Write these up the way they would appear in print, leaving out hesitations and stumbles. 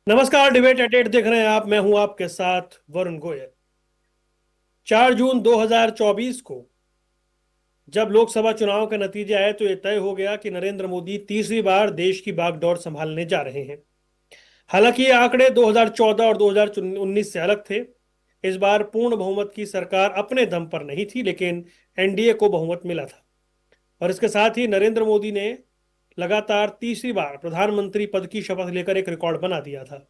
नमस्कार, debate eight 8 देख रहे हैं आप। मैं हूं आपके साथ वरुण गोयल। 4 जून 2024 को जब लोकसभा चुनाव के नतीजे आए तो यह तय हो गया कि नरेंद्र मोदी तीसरी बार देश की बागडोर संभालने जा रहे हैं। हालांकि ये आंकड़े 2014 और 2019 से अलग थे। इस बार पूर्ण बहुमत की सरकार अपने दम पर नहीं थी, लेकिन एनडीए को बहुमत मिला था। और इसके साथ ही नरेंद्र मोदी ने लगातार तीसरी बार प्रधानमंत्री पद की शपथ लेकर एक रिकॉर्ड बना दिया था।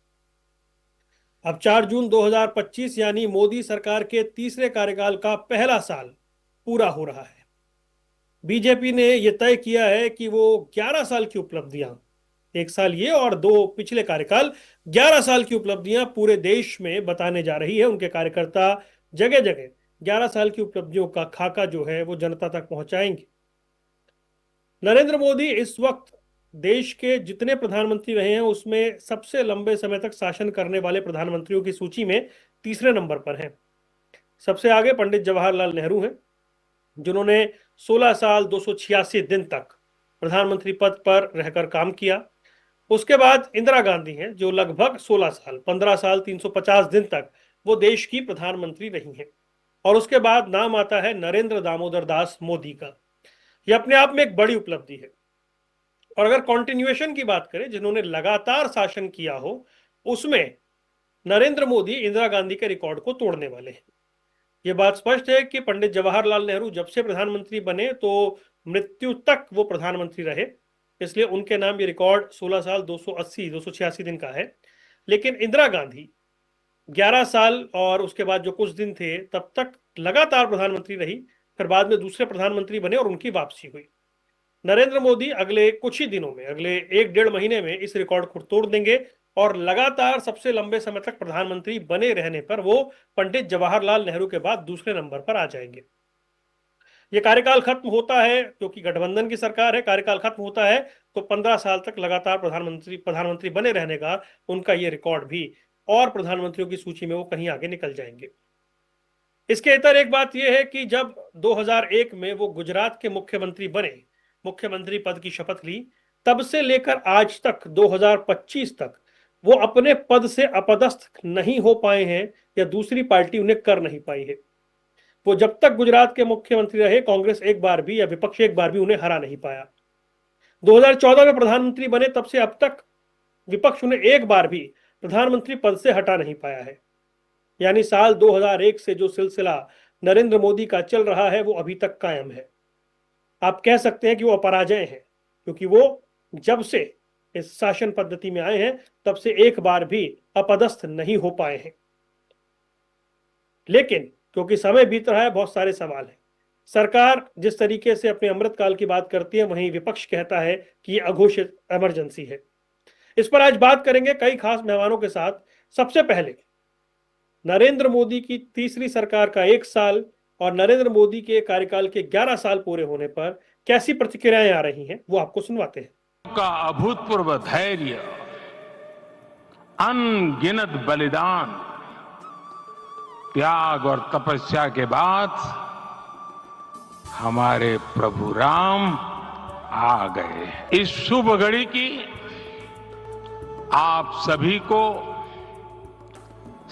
अब 4 जून 2025 यानी मोदी सरकार के तीसरे कार्यकाल का पहला साल पूरा हो रहा है। बीजेपी ने यह तय किया है कि वो 11 साल की उपलब्धियां, एक साल ये और दो पिछले कार्यकाल, 11 साल की उपलब्धियां पूरे देश में बताने जा रही है। उनके कार्यकर्ता जगह जगह 11 साल की उपलब्धियों का खाका जो है वो जनता तक पहुंचाएंगे। नरेंद्र मोदी इस वक्त देश के जितने प्रधानमंत्री रहे हैं उसमें सबसे लंबे समय तक शासन करने वाले प्रधानमंत्रियों की सूची में तीसरे नंबर पर हैं। सबसे आगे पंडित जवाहरलाल नेहरू हैं, जिन्होंने 16 साल 286 दिन तक प्रधानमंत्री पद पर रहकर काम किया। उसके बाद इंदिरा गांधी हैं, जो लगभग 16 साल 15 साल 350 दिन तक वो देश की प्रधानमंत्री रही हैं। और उसके बाद नाम आता है नरेंद्र दामोदर दास मोदी का। यह अपने आप में एक बड़ी उपलब्धि है। और अगर कॉन्टिन्यूएशन की बात करें, जिन्होंने लगातार शासन किया हो, उसमें नरेंद्र मोदी इंदिरा गांधी के रिकॉर्ड को तोड़ने वाले हैं। यह बात स्पष्ट है कि पंडित जवाहरलाल नेहरू जब से प्रधानमंत्री बने तो मृत्यु तक वो प्रधानमंत्री रहे, इसलिए उनके नाम ये रिकॉर्ड 16 साल 286 दिन का है। लेकिन इंदिरा गांधी 11 साल और उसके बाद जो कुछ दिन थे तब तक लगातार प्रधानमंत्री रही, फिर बाद में दूसरे प्रधानमंत्री बने और उनकी वापसी हुई। नरेंद्र मोदी अगले कुछ ही दिनों में, अगले 1 डेढ़ महीने में इस रिकॉर्ड को तोड़ देंगे और लगातार सबसे लंबे समय तक प्रधानमंत्री बने रहने पर वो पंडित जवाहरलाल नेहरू के बाद दूसरे नंबर पर आ जाएंगे। ये कार्यकाल खत्म होता है, क्योंकि गठबंधन की सरकार है, कार्यकाल खत्म होता है तो 15 साल तक लगातार प्रधानमंत्री बने रहने का उनका ये रिकॉर्ड भी, और प्रधानमंत्रियों की सूची में वो कहीं आगे निकल जाएंगे। इसके इतर एक बात यह है कि जब 2001 में वो गुजरात के मुख्यमंत्री बने, मुख्यमंत्री पद की शपथ ली, तब से लेकर आज तक 2025 तक वो अपने पद से अपदस्थ नहीं हो पाए हैं या दूसरी पार्टी उन्हें कर नहीं पाई है। वो जब तक गुजरात के मुख्यमंत्री रहे, कांग्रेस एक बार भी या विपक्ष एक बार भी उन्हें हरा नहीं पाया। 2014 में प्रधानमंत्री बने तब से अब तक विपक्ष उन्हें एक बार भी प्रधानमंत्री पद से हटा नहीं पाया है। यानी साल 2001 से जो सिलसिला नरेंद्र मोदी का चल रहा है वो अभी तक कायम है। आप कह सकते हैं कि वो अपराजय हैं, क्योंकि वो जब से इस शासन पद्धति में आए हैं तब से एक बार भी अपदस्थ नहीं हो पाए हैं। लेकिन क्योंकि समय बीत रहा है, बहुत सारे सवाल हैं। सरकार जिस तरीके से अपने अमृतकाल की बात करती है, वहीं विपक्ष कहता है कि ये अघोषित इमरजेंसी है। इस पर आज बात करेंगे कई खास मेहमानों के साथ। सबसे पहले नरेंद्र मोदी की तीसरी सरकार का 1 साल और नरेंद्र मोदी के कार्यकाल के 11 साल पूरे होने पर कैसी प्रतिक्रियाएं आ रही हैं, वो आपको सुनवाते हैं। का अभूतपूर्व धैर्य, अनगिनत बलिदान, त्याग और तपस्या के बाद हमारे प्रभु राम आ गए। इस शुभ घड़ी की आप सभी को,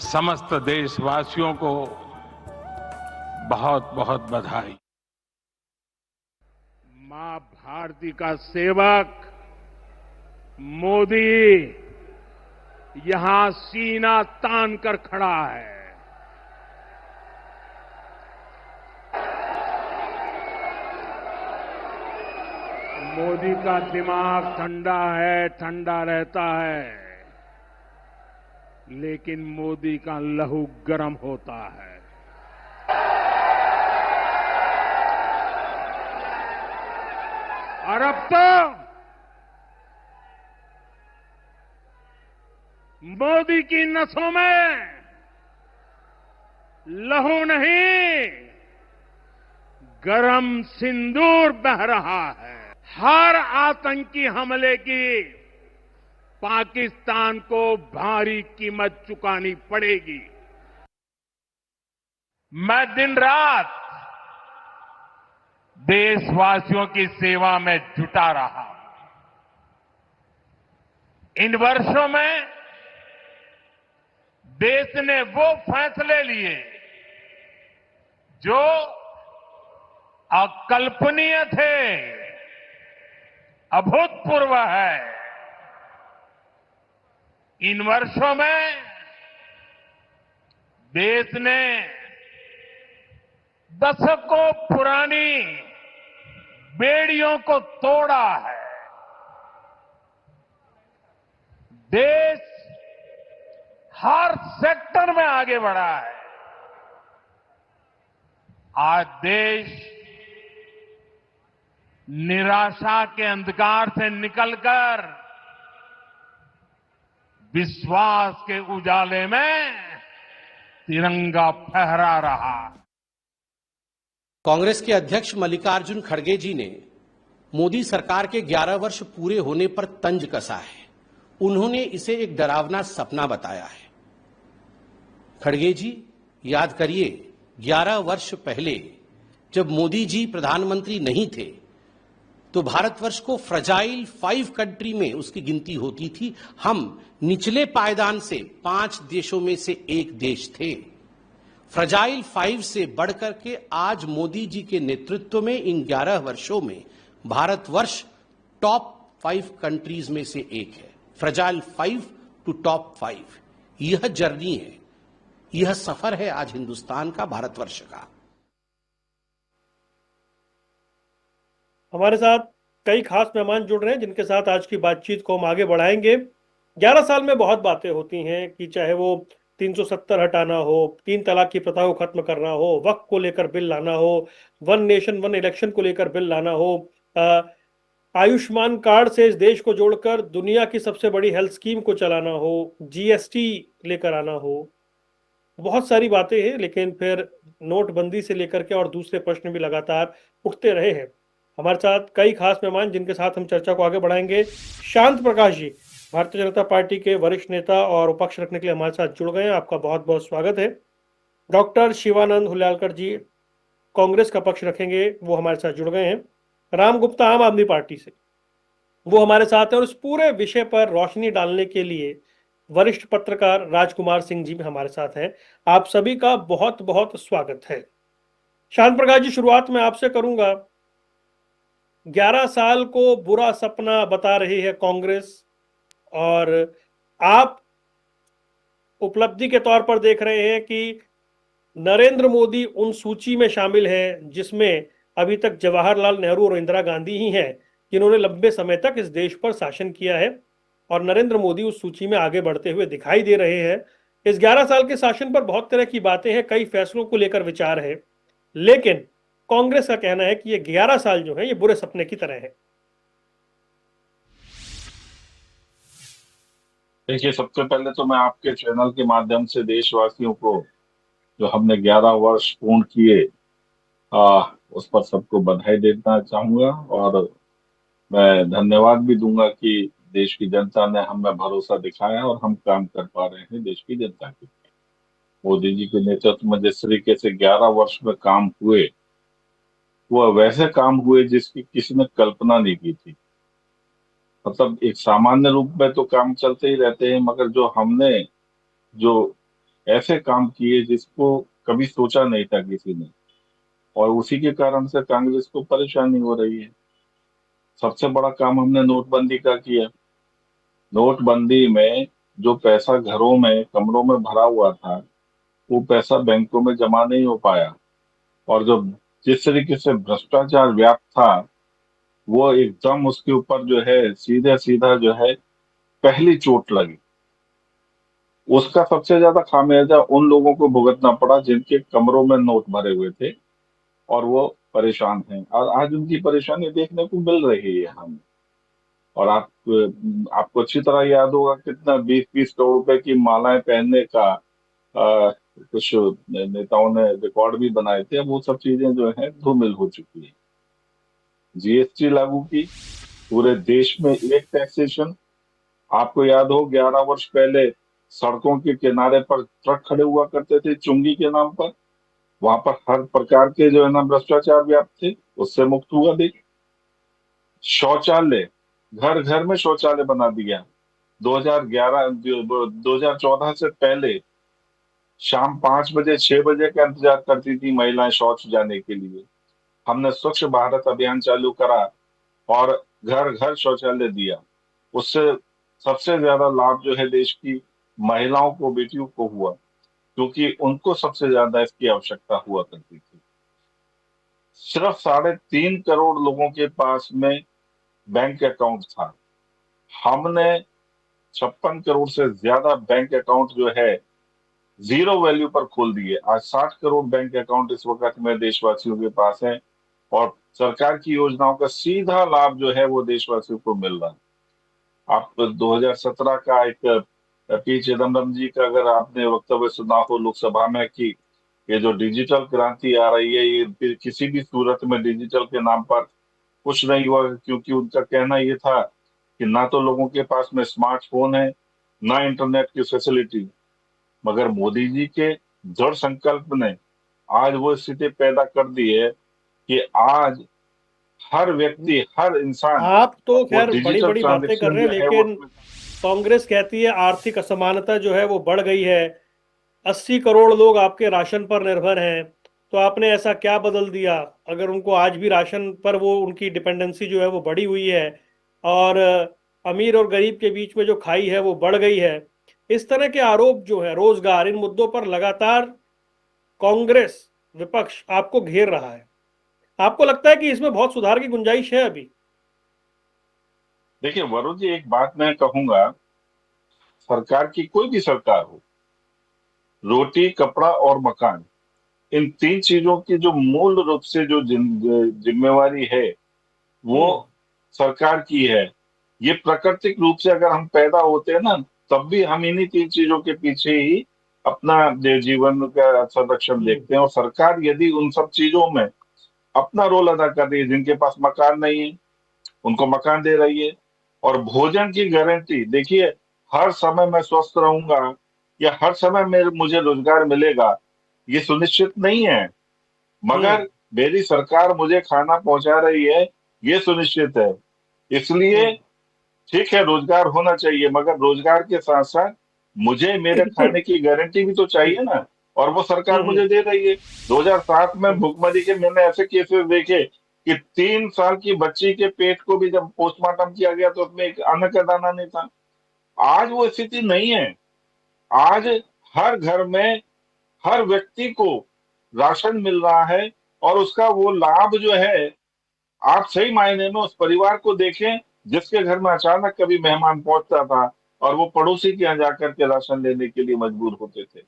समस्त देशवासियों को बहुत बहुत बधाई। मां भारती का सेवक मोदी यहां सीना तान कर खड़ा है। मोदी का दिमाग ठंडा है, ठंडा रहता है, लेकिन मोदी का लहू गर्म होता है। और अब तो मोदी की नसों में लहू नहीं, गरम सिंदूर बह रहा है। हर आतंकी हमले की पाकिस्तान को भारी कीमत चुकानी पड़ेगी। मैं दिन रात देशवासियों की सेवा में जुटा रहा। इन वर्षों में देश ने वो फैसले लिए जो अकल्पनीय थे, अभूतपूर्व है। इन वर्षों में देश ने दशकों पुरानी बेड़ियों को तोड़ा है। देश हर सेक्टर में आगे बढ़ा है। आज देश निराशा के अंधकार से निकलकर विश्वास के उजाले में तिरंगा फहरा रहा है। कांग्रेस के अध्यक्ष मल्लिकार्जुन खड़गे जी ने मोदी सरकार के 11 वर्ष पूरे होने पर तंज कसा है। उन्होंने इसे एक डरावना सपना बताया है। खड़गे जी, याद करिए 11 वर्ष पहले जब मोदी जी प्रधानमंत्री नहीं थे तो भारतवर्ष को फ्रजाइल 5 कंट्री में उसकी गिनती होती थी। हम निचले पायदान से 5 देशों में से एक देश थे। फ्रजाइल 5 से बढ़कर के आज मोदी जी के नेतृत्व में इन 11 वर्षों में भारतवर्ष टॉप 5 कंट्रीज में से एक है। फ्रजाइल 5 टू टॉप 5, यह जर्नी है, यह सफर है आज हिंदुस्तान का, भारतवर्ष का। हमारे साथ कई खास मेहमान जुड़ रहे हैं जिनके साथ आज की बातचीत को हम आगे बढ़ाएंगे। 11 साल में बहुत बातें होती हैं कि चाहे वो 370 हटाना हो, 3 तलाक की प्रथा को खत्म करना हो, वक्फ को लेकर बिल लाना हो, 1 नेशन 1 इलेक्शन को लेकर बिल लाना हो, आयुष्मान कार्ड से इस देश को जोड़कर दुनिया की सबसे बड़ी हेल्थ स्कीम को चलाना हो, जीएसटी लेकर आना हो, बहुत सारी बातें हैं। लेकिन फिर नोटबंदी से लेकर के और दूसरे प्रश्न भी लगातार उठते रहे हैं। हमारे साथ कई खास मेहमान जिनके साथ हम चर्चा को आगे बढ़ाएंगे। शांत प्रकाश जी भारतीय जनता पार्टी के वरिष्ठ नेता और उपक्ष रखने के लिए हमारे साथ जुड़ गए हैं, आपका बहुत बहुत स्वागत है। डॉक्टर शिवानंद हुल्यालकर जी कांग्रेस का पक्ष रखेंगे, वो हमारे साथ जुड़ गए हैं। राम गुप्ता आम आदमी पार्टी से, वो हमारे साथ हैं। और इस पूरे विषय पर रोशनी डालने के लिए वरिष्ठ पत्रकार राजकुमार सिंह जी भी हमारे साथ हैं। आप सभी का बहुत बहुत स्वागत है। शांत प्रकाश जी, शुरुआत में आपसे करूंगा। 11 साल को बुरा सपना बता रही है कांग्रेस और आप उपलब्धि के तौर पर देख रहे हैं कि नरेंद्र मोदी उन सूची में शामिल है जिसमें अभी तक जवाहरलाल नेहरू और इंदिरा गांधी ही हैं जिन्होंने लंबे समय तक इस देश पर शासन किया है, और नरेंद्र मोदी उस सूची में आगे बढ़ते हुए दिखाई दे रहे हैं। इस 11 साल के शासन पर बहुत तरह की बातें हैं, कई फैसलों को लेकर विचार है, लेकिन कांग्रेस का कहना है कि ये 11 साल जो है ये बुरे सपने की तरह है। देखिए, सबसे पहले तो मैं आपके चैनल के माध्यम से देशवासियों को जो हमने 11 वर्ष पूर्ण किए उस पर सबको बधाई देना चाहूंगा, और मैं धन्यवाद भी दूंगा कि देश की जनता ने हमें भरोसा दिखाया और हम काम कर पा रहे हैं देश की जनता के लिए। मोदी जी के नेतृत्व में जिस तरीके से 11 वर्ष में काम हुए, वो वैसे काम हुए जिसकी किसी ने कल्पना नहीं की थी। मतलब एक सामान्य रूप में तो काम चलते ही रहते हैं, मगर जो हमने जो ऐसे काम किए जिसको कभी सोचा नहीं था किसी ने, और उसी के कारण से कांग्रेस को परेशानी हो रही है। सबसे बड़ा काम हमने नोटबंदी का किया। नोटबंदी में जो पैसा घरों में कमरों में भरा हुआ था, वो पैसा बैंकों में जमा नहीं हो पाया, और जो जिस तरीके से भ्रष्टाचार व्याप्त था, वो एकदम उसके ऊपर जो है सीधा सीधा जो है पहली चोट लगी। उसका सबसे ज्यादा खामियाजा उन लोगों को भुगतना पड़ा जिनके कमरों में नोट भरे हुए थे और वो परेशान हैं, और आज उनकी परेशानी देखने को मिल रही है हमें। और आपको अच्छी तरह याद होगा कितना 20-20 करोड़ रुपए की मालाएं पहनने का कुछ नेताओं ने रिकॉर्ड भी बनाए थे। अब वो सब चीजें जो है धूमिल हो चुकी है। जीएसटी लागू की पूरे देश में, एक टैक्सेशन। आपको याद हो 11 वर्ष पहले सड़कों के किनारे पर ट्रक खड़े हुआ करते थे चुंगी के नाम पर, वहां पर हर प्रकार के जो है ना भ्रष्टाचार व्याप्त थे, उससे मुक्त हुआ देश। शौचालय, घर घर में शौचालय बना दिया। 2011 2014 से पहले शाम 5 बजे 6 बजे का इंतजार करती थी महिलाएं शौच जाने के लिए। हमने स्वच्छ भारत अभियान चालू करा और घर घर शौचालय दिया। उससे सबसे ज्यादा लाभ जो है देश की महिलाओं को, बेटियों को हुआ, क्योंकि उनको सबसे ज्यादा इसकी आवश्यकता हुआ करती थी। सिर्फ 3.5 करोड़ लोगों के पास में बैंक अकाउंट था। हमने 56 करोड़ से ज्यादा बैंक अकाउंट जो है जीरो वैल्यू पर खोल दिए। आज 60 करोड़ बैंक अकाउंट इस वक्त में देशवासियों के पास है और सरकार की योजनाओं का सीधा लाभ जो है वो देशवासियों को मिल रहा है। आप 2017 का एक पी चिदम्बरम जी का अगर आपने वक्तव्य सुना हो लोकसभा में कि ये जो डिजिटल क्रांति आ रही है, ये फिर किसी भी सूरत में डिजिटल के नाम पर कुछ नहीं हुआ, क्योंकि उनका कहना ये था कि ना तो लोगों के पास में स्मार्टफोन है, ना इंटरनेट की फैसिलिटी। मगर मोदी जी के दृढ़ संकल्प ने आज वो स्थिति पैदा कर दी है कि आज हर व्यक्ति, हर इंसान आप तो वो खैर बड़ी डिजिटल बड़ी बातें कर ट्रांजेक्शन रहे हैं, जो है वो लेकिन कांग्रेस कहती है आर्थिक असमानता जो है वो बढ़ गई है। 80 करोड़ लोग आपके राशन पर निर्भर हैं, तो आपने ऐसा क्या बदल दिया अगर उनको आज भी राशन पर वो उनकी डिपेंडेंसी जो है वो बढ़ी हुई है, और अमीर और गरीब के बीच में जो खाई है वो बढ़ गई है। इस तरह के आरोप जो है, रोजगार, इन मुद्दों पर लगातार कांग्रेस विपक्ष आपको घेर रहा है। आपको लगता है कि इसमें बहुत सुधार की गुंजाइश है अभी? देखिए वरुण जी, एक बात मैं कहूंगा, सरकार की कोई भी सरकार हो, रोटी, कपड़ा और मकान, इन 3 चीजों की जो मूल रूप से जो जिम्मेवारी है वो हम्म। सरकार की है। ये प्राकृतिक रूप से अगर हम पैदा होते हैं ना, तब भी हम इन्हीं 3 चीजों के पीछे ही अपना जीवन का संरक्षण हम्म। देखते हैं। और सरकार यदि उन सब चीजों में अपना रोल अदा कर रही है, जिनके पास मकान नहीं है उनको मकान दे रही है, और भोजन की गारंटी, देखिए हर समय मैं स्वस्थ रहूंगा या हर समय मुझे रोजगार मिलेगा, ये सुनिश्चित नहीं है। हम्म। मगर मेरी सरकार मुझे खाना पहुंचा रही है, ये सुनिश्चित है। इसलिए हम्म। ठीक है, रोजगार होना चाहिए, मगर रोजगार के साथ साथ मुझे मेरे खाने की गारंटी भी तो हम्म। चाहिए ना, और वो सरकार हम्म। मुझे दे रही है। 2007 में हम्म। भुखमरी के मैंने ऐसे केसेस देखे कि 3 साल की बच्ची के पेट को भी जब पोस्टमार्टम किया गया तो उसमें एक अन्न का दाना नहीं था। आज वो स्थिति नहीं है। आज हर घर में हर व्यक्ति को राशन मिल रहा है, और उसका वो लाभ जो है, आप सही मायने में उस परिवार को देखें जिसके घर में अचानक कभी मेहमान पहुंचता था और वो पड़ोसी के यहाँ जाकर के राशन लेने के लिए मजबूर होते थे।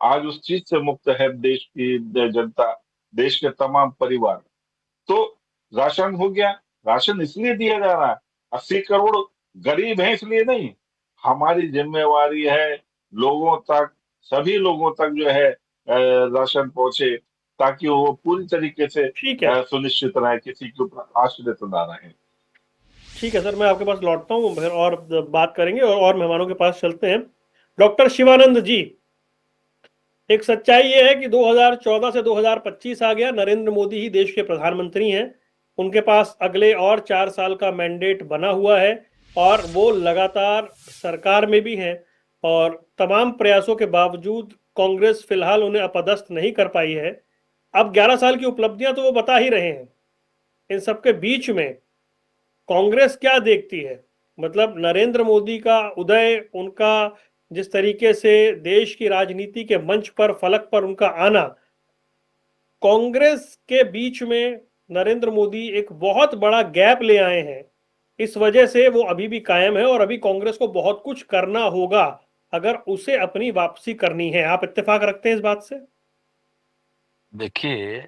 आज उस चीज से मुक्त है देश की जनता, देश के तमाम परिवार। तो राशन हो गया। राशन इसलिए दिया जा रहा है, 80 करोड़ गरीब हैं इसलिए नहीं, हमारी जिम्मेवारी है लोगों तक, सभी लोगों तक जो है राशन पहुंचे, ताकि वो पूरी तरीके से ठीक है। सुनिश्चित रहे, किसी के ऊपर आश्रित ना रहे। ठीक है सर, मैं आपके पास लौटता हूँ, फिर और बात करेंगे, और मेहमानों के पास चलते हैं। डॉक्टर शिवानंद जी, एक सच्चाई ये है कि 2014 से 2025 आ गया, नरेंद्र मोदी ही देश के प्रधानमंत्री हैं। उनके पास अगले और 4 साल का मैंडेट बना हुआ है, और वो लगातार सरकार में भी हैं, और तमाम प्रयासों के बावजूद कांग्रेस फिलहाल उन्हें अपदस्थ नहीं कर पाई है। अब 11 साल की उपलब्धियां तो वो बता ही रहे हैं। इन सबके बीच में कांग्रेस क्या देखती है? मतलब नरेंद्र मोदी का उदय, उनका जिस तरीके से देश की राजनीति के मंच पर, फलक पर उनका आना, कांग्रेस के बीच में नरेंद्र मोदी एक बहुत बड़ा गैप ले आए हैं। इस वजह से वो अभी भी कायम है, और अभी कांग्रेस को बहुत कुछ करना होगा अगर उसे अपनी वापसी करनी है। आप इत्तेफाक रखते हैं इस बात से? देखिए,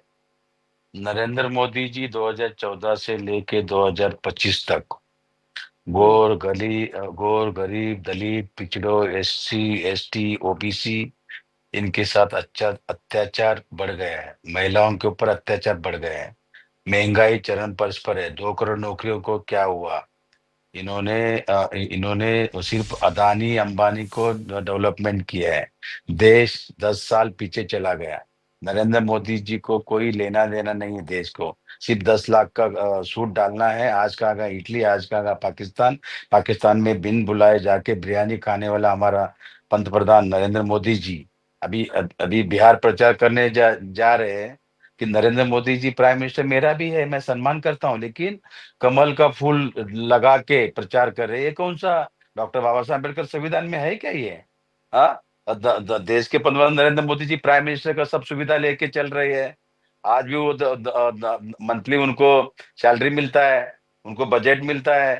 नरेंद्र मोदी जी 2014 से लेके 2025 तक हम्म। गोर, गरीब, दलित, पिछड़ों, एससी, एसटी, ओबीसी, इनके साथ अच्छा अत्याचार बढ़ गया है। महिलाओं के ऊपर अत्याचार बढ़ गए हैं। महंगाई चरम पर है। 2 करोड़ नौकरियों को क्या हुआ? इन्होंने सिर्फ अदानी अंबानी को डेवलपमेंट किया है। देश 10 साल पीछे चला गया। नरेंद्र मोदी जी को कोई लेना देना नहीं है देश को। सिर्फ 10 लाख का सूट डालना है। आज का आगा इटली, आज का आगा पाकिस्तान। पाकिस्तान में बिन बुलाए जाके बिरयानी खाने वाला हमारा पंतप्रधान नरेंद्र मोदी जी अभी अभी बिहार प्रचार करने जा रहे हैं कि नरेंद्र मोदी जी प्राइम मिनिस्टर मेरा भी है, मैं सम्मान करता हूं, लेकिन कमल का फूल लगा के प्रचार कर रहे हैं। ये कौन सा डॉक्टर बाबा साहब अम्बेडकर संविधान में है क्या ये? हाँ, देश के पंतप्रधान नरेंद्र मोदी जी प्राइम मिनिस्टर का सब सुविधा लेके चल रही है। आज भी वो मंथली उनको सैलरी मिलता है, उनको बजट मिलता है।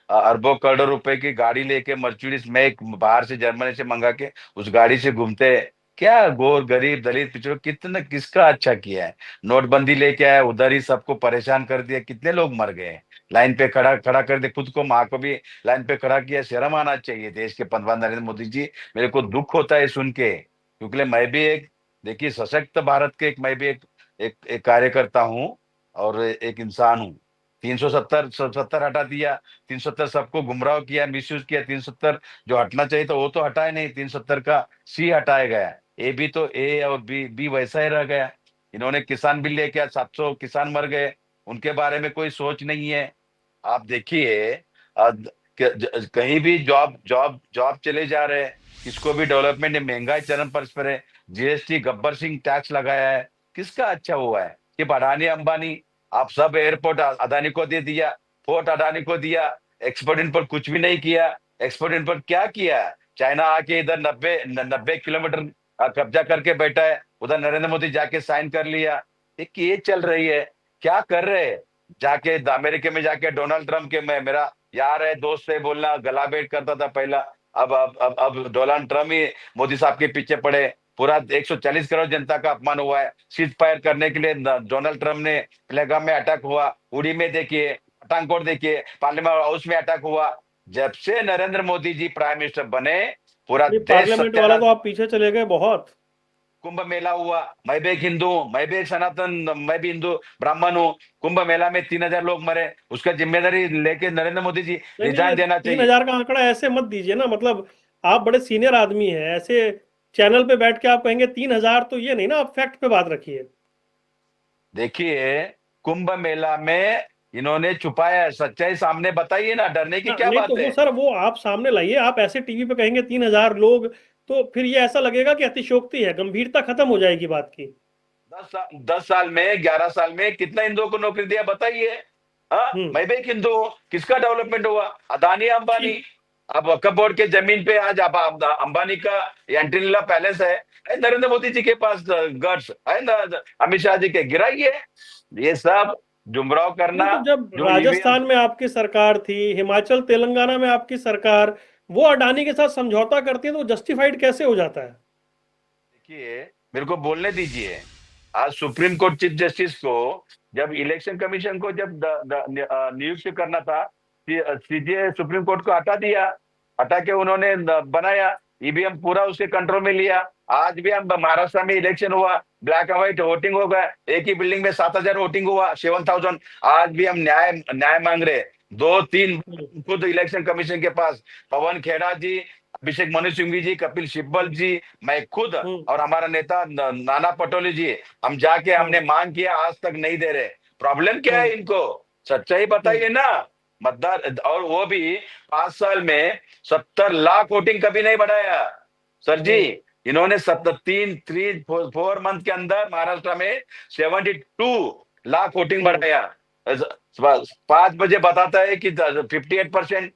अरबों करोड़ों रुपए की गाड़ी लेके मर्सिडीज में एक बाहर से जर्मनी से मंगा के उस गाड़ी से घूमते हैं। क्या गोर गरीब दलित पिछड़ों कितना किसका अच्छा किया है? नोटबंदी लेके आया, उधर ही सबको परेशान कर दिया, कितने लोग मर गए। लाइन पे खड़ा खड़ा कर दे, खुद को माँ को भी लाइन पे खड़ा किया। शर्म आना चाहिए देश के पंतप्रधान नरेंद्र मोदी जी। मेरे को दुख होता है सुन के, क्योंकि मैं भी एक, देखिए, सशक्त भारत के मैं भी एक कार्यकर्ता हूँ और एक इंसान हूँ। 370 हटा दिया। 370 सबको गुमराह किया, मिसयूज किया। 370 जो हटना चाहिए था वो तो हटाए नहीं, 370 का सी हटाया गया। ए भी तो ए और बी वैसा ही रह गया। इन्होंने किसान बिल लेके 700 किसान मर गए, उनके बारे में कोई सोच नहीं है। आप देखिए, कहीं भी जॉब जॉब जॉब चले जा रहे हैं, किसको भी डेवलपमेंट ने महंगाई चरम पर है। जीएसटी गब्बर सिंह टैक्स लगाया है, किसका अच्छा हुआ है? कि अडानी अंबानी, आप सब एयरपोर्ट अदानी को दे दिया, पोर्ट अडानी को दिया, एक्सपोर्ट इन पर कुछ भी नहीं किया। एक्सपोर्ट इन पर क्या किया? चाइना आके इधर 90 किलोमीटर कब्जा करके बैठा है, उधर नरेंद्र मोदी जाके साइन कर लिया। ये चल रही है, क्या कर रहे हैं? जाके अमेरिका में जाके डोनाल्ड ट्रंप के, मैं, मेरा यार है, दोस्त है, बोलना, गला भेंट करता था पहला। अब डोनाल्ड ट्रंप ही मोदी साहब के पीछे पड़े। पूरा 140 करोड़ जनता का अपमान हुआ है। सीज फायर करने के लिए डोनाल्ड ट्रंप ने पहलगाम में अटैक हुआ, उड़ी में देखिए, पठानकोट देखिए, पार्लियामेंट हाउस में अटैक हुआ। जब से नरेंद्र मोदी जी प्राइम मिनिस्टर बने, पूरा ये देश पार्लियामेंट वाला तो सत्यानाश। आप पीछे चले गए बहुत। कुंभ मेला हुआ, मैं भी एक हिंदू हूं, मैं भी एक सनातन, मैं भी हिंदू ब्राह्मण हूँ। कुंभ मेला में 3,000 लोग मरे, उसका जिम्मेदारी लेके नरेंद्र मोदी जी नहीं नहीं, ये रिजाइन देना तीन चाहिए। हजार का आंकड़ा ऐसे मत दीजिए ना, मतलब आप बड़े सीनियर आदमी हैं, ऐसे चैनल पे बैठ के आप कहेंगे 3,000, तो ये नहीं ना, आप फैक्ट पे बात रखिए। देखिए, कुंभ मेला में इन्होंने छुपाया है, सच्चाई सामने बताइए ना, डरने की हाँ, क्या नहीं तो बात है? वो सर, वो आप सामने लाइए। आप ऐसे टीवी पे कहेंगे 3,000 लोग, तो फिर ये ऐसा लगेगा कि अतिशयोक्ति है, गंभीरता खत्म हो जाएगी बात की। 10 साल में, 11 साल में कितना हिंदुओं को नौकरी दिया बताइए? हाँ, हम्म। मैं भी एक हिंदू हूँ, किसका डेवलपमेंट हुआ? अदानी अंबानी। ठीक। अब वक्फ बोर्ड के जमीन पे आज अब अंबानी का एंटीला पैलेस है, नरेंद्र मोदी जी के पास गट्स है ना, अमित शाह जी के गिराइए। ये सब जुमराव नहीं करना, तो जब जो ईवीएम। राजस्थान में आपकी सरकार थी, हिमाचल तेलंगाना में आपकी सरकार, वो अडानी के साथ समझौता करती है, तो वो जस्टिफाइड कैसे हो जाता है? देखिए, मेरे को बोलने दीजिए। आज सुप्रीम कोर्ट चीफ जस्टिस को, जब इलेक्शन कमीशन को जब नियुक्त करना था, सीजे सुप्रीम कोर्ट को हटा दिया। हटा के उन्होंने बनाया ईवीएम, पूरा उसके कंट्रोल में लिया। आज भी हम महाराष्ट्र में इलेक्शन हुआ, ब्लैक एंड व्हाइट वोटिंग हो गया, एक ही बिल्डिंग में 7,000 वोटिंग हुआ, 7,000। आज भी हम न्याय न्याय मांग रहे, 2-3 खुद इलेक्शन कमीशन के पास, पवन खेड़ा जी, अभिषेक मनु सिंघवी जी, कपिल सिब्बल जी, मैं खुद हम्म। और हमारा नेता नाना पटोले जी, हम जाके हमने हम्म। मांग किया, आज तक नहीं दे रहे। प्रॉब्लम क्या है हम्म। इनको? सच्चाई हम्म। बताइए ना। मतदार, और वो भी 5 साल में 70 लाख वोटिंग कभी नहीं बढ़ाया सर जी। हम्म। इन्होंने 4 मंथ के अंदर महाराष्ट्र में 72 लाख वोटिंग हम्म। बढ़ाया। 5 बजे बताता है कि 58%,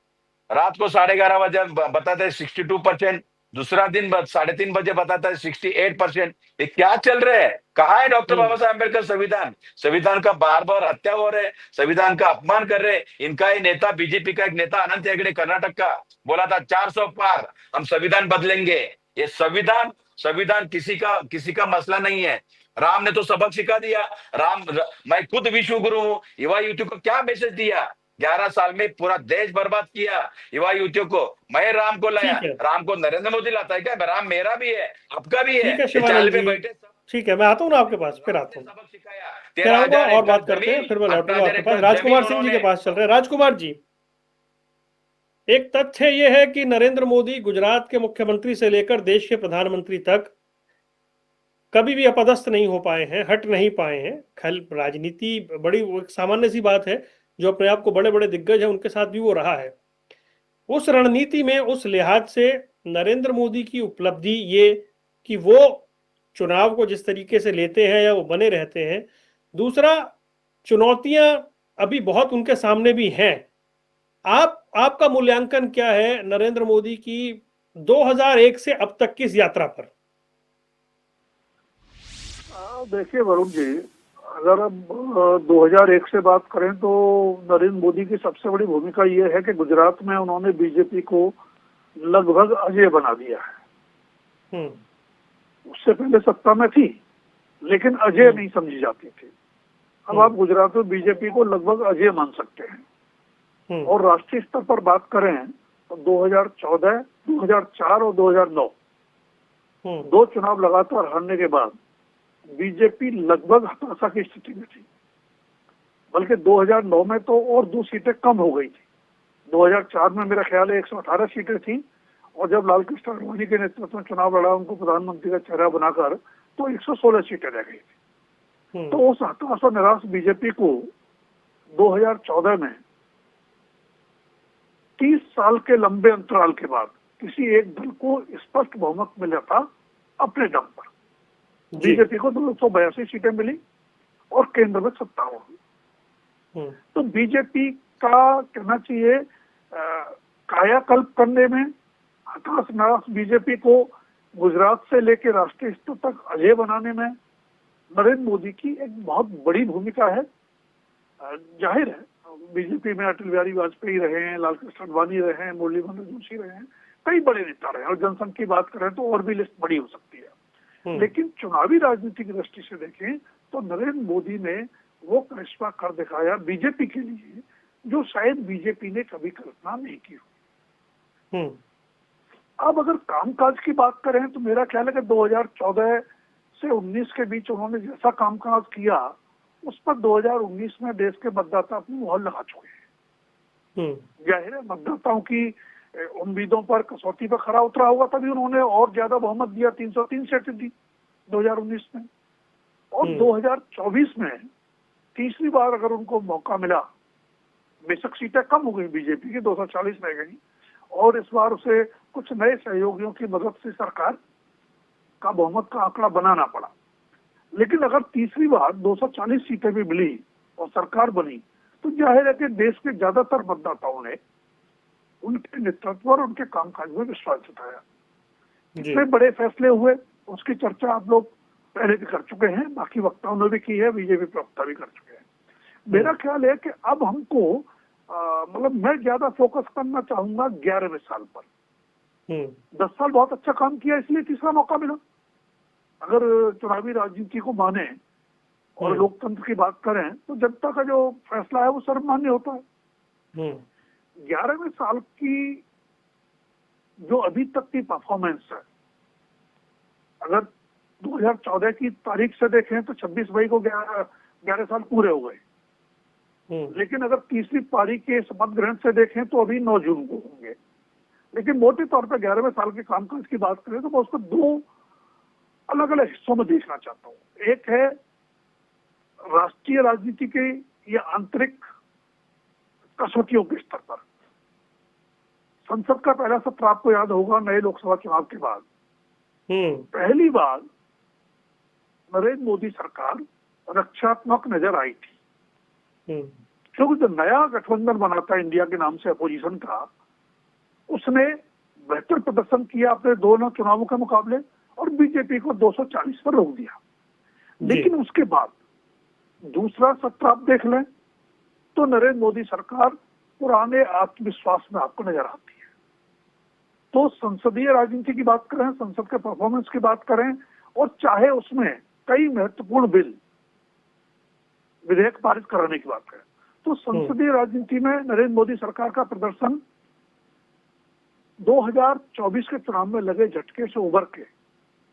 रात को 11:30 बजे बताता है 62%, दूसरा दिन 3:30 बजे बताता है 68%। ये क्या चल रहा है? कहाँ है डॉक्टर हम्म। बाबा साहब अम्बेडकर संविधान? संविधान का बार बार हत्या हो रहे, संविधान का अपमान कर रहे। इनका ही नेता, बीजेपी का एक नेता अनंत हेगड़े कर्नाटक का, बोला था 400 पार हम संविधान बदलेंगे। ये संविधान संविधान किसी का मसला नहीं है। राम ने तो सबक सिखा दिया। मैं खुद विश्व गुरु हूँ, युवा युवती को क्या मैसेज दिया? 11 साल में पूरा देश बर्बाद किया युवा युवतियों को। मैं राम को लाया, ठीक है। राम को नरेंद्र मोदी लाता है क्या? राम मेरा भी है, आपका भी है। ठीक है ये चाल शिवानंद पे जी, बैठे सब, ठीक है, मैं आता हूँ ना आपके पास, फिर राम आता ने हूँ। सबक सिखाया। फिर तेरह आऊंगा हजार और एकड़ बात करते हैं, जमीन, फिर मैं लौटूंगा 18,000 आपके पास। एकड़ जमीन राजकुमार सिंह जी के उन्होंने। पास चल रहे हैं। राजकुमार जी, एक तथ्य यह है कि नरेंद्र मोदी गुजरात के मुख्यमंत्री से लेकर देश के प्रधानमंत्री तक कभी भी अपदस्थ नहीं हो पाए हैं, हट नहीं पाए हैं। खैर राजनीति बड़ी वो एक सामान्य सी बात है, जो अपने आप को बड़े बड़े दिग्गज हैं उनके साथ भी वो रहा है। उस रणनीति में उस लिहाज से नरेंद्र मोदी की उपलब्धि ये कि वो चुनाव को जिस तरीके से लेते हैं या वो बने रहते हैं। दूसरा, चुनौतियां अभी बहुत उनके सामने भी हैं। आपका मूल्यांकन क्या है नरेंद्र मोदी की 2001 से अब तक की इस यात्रा पर? देखिए वरुण जी, अगर अब 2001 से बात करें तो नरेंद्र मोदी की सबसे बड़ी भूमिका ये है कि गुजरात में उन्होंने बीजेपी को लगभग अजेय बना दिया है। उससे पहले सत्ता में थी लेकिन अजेय नहीं समझी जाती थी। अब आप गुजरात में बीजेपी को लगभग अजेय मान सकते हैं। और राष्ट्रीय स्तर पर बात करें तो 2014, 2004 और 2009 दो चुनाव लगातार हारने के बाद बीजेपी लगभग हताशा की स्थिति में थी। बल्कि 2009 में तो और 2 सीटें कम हो गई थी। 2004 में मेरा ख्याल है 118 सीटें थी और जब लाल कृष्ण आडवाणी के नेतृत्व में चुनाव लड़ा, उनको प्रधानमंत्री का चेहरा बनाकर, तो 116 सीटें रह गई थी। तो उस हताश और निराश बीजेपी को 2014 में 30 साल के लंबे अंतराल के बाद किसी एक दल को स्पष्ट बहुमत मिला था अपने दम पर। बीजेपी को 282 सीटें मिली और केंद्र में सत्ता हुई। तो बीजेपी का कहना चाहिए कायाकल्प करने में, हताश निराश बीजेपी को गुजरात से लेकर राष्ट्रीय स्तर तक अजेय बनाने में नरेंद्र मोदी की एक बहुत बड़ी भूमिका है। जाहिर है बीजेपी में अटल बिहारी वाजपेयी रहे हैं, लाल कृष्ण आडवाणी रहे हैं, मुरली मनोहर जोशी रहे हैं, कई बड़े नेता रहे हैं और जनसंघ की बात करें तो और भी लिस्ट बड़ी हो सकती है। लेकिन चुनावी राजनीति की दृष्टि से देखें तो नरेंद्र मोदी ने वो करिश्मा कर दिखाया बीजेपी के लिए जो शायद बीजेपी ने कभी कल्पना नहीं की हो। अब अगर कामकाज की बात करें तो मेरा ख्याल है कि 2014 से 19 के बीच उन्होंने जैसा कामकाज किया उस पर 2019 में देश के मतदाता अपनी मोहर लगा चुके हैं। जाहिर है मतदाताओं की उम्मीदों पर कसौटी पर खरा उतरा होगा, तभी उन्होंने और ज्यादा बहुमत दिया, 303 सीटें दी 2019 में। और 2024 में तीसरी बार अगर उनको मौका मिला, बेशक सीटें कम हो गई बीजेपी की, 240 रह गई और इस बार उसे कुछ नए सहयोगियों की मदद से सरकार का बहुमत का आंकड़ा बनाना पड़ा। लेकिन अगर तीसरी बार 240 सीटें भी मिली और सरकार बनी तो जाहिर है कि देश के ज्यादातर मतदाताओं ने उनके नेतृत्व और उनके कामकाज में विश्वास जताया। इतने बड़े फैसले हुए उसकी चर्चा आप लोग पहले भी कर चुके हैं, बाकी वक्ताओं ने भी की है, बीजेपी प्रवक्ता भी कर चुके हैं। मेरा ख्याल है कि अब हमको मतलब मैं ज्यादा फोकस करना चाहूंगा 11वें साल पर। 10 साल बहुत अच्छा काम किया इसलिए तीसरा मौका मिला। अगर चुनावी राजनीति को माने और लोकतंत्र की बात करें तो जनता का जो फैसला है वो सर्वमान्य होता है। 11वें साल की जो अभी तक की परफॉर्मेंस है, अगर 2014 की तारीख से देखें तो 26 मई को 11 साल पूरे हो गए। लेकिन अगर तीसरी पारी के शपथ ग्रहण से देखें तो अभी 9 जून को होंगे। लेकिन मोटे तौर पर 11वें साल के कामकाज की बात करें तो मैं उसको 2 अलग अलग हिस्सों में देखना चाहता हूँ। एक है राष्ट्रीय राजनीति के या आंतरिक कसौटियों के स्तर पर। संसद का पहला सत्र आपको याद होगा नए लोकसभा चुनाव के बाद पहली बार नरेंद्र मोदी सरकार रक्षात्मक नजर आई थी। क्योंकि जो नया गठबंधन बना था इंडिया के नाम से अपोजिशन का, उसने बेहतर प्रदर्शन किया अपने दोनों चुनावों के मुकाबले और बीजेपी को 240 पर रोक दिया। लेकिन उसके बाद दूसरा सत्र आप देख लें तो नरेंद्र मोदी सरकार पुराने आत्मविश्वास में आपको नजर आती है। तो संसदीय राजनीति की बात करें, संसद के परफॉर्मेंस की बात करें और चाहे उसमें कई महत्वपूर्ण विधेयक पारित कराने की बात करें, तो संसदीय राजनीति में नरेंद्र मोदी सरकार का प्रदर्शन 2024 के चुनाव में लगे झटके से उबर के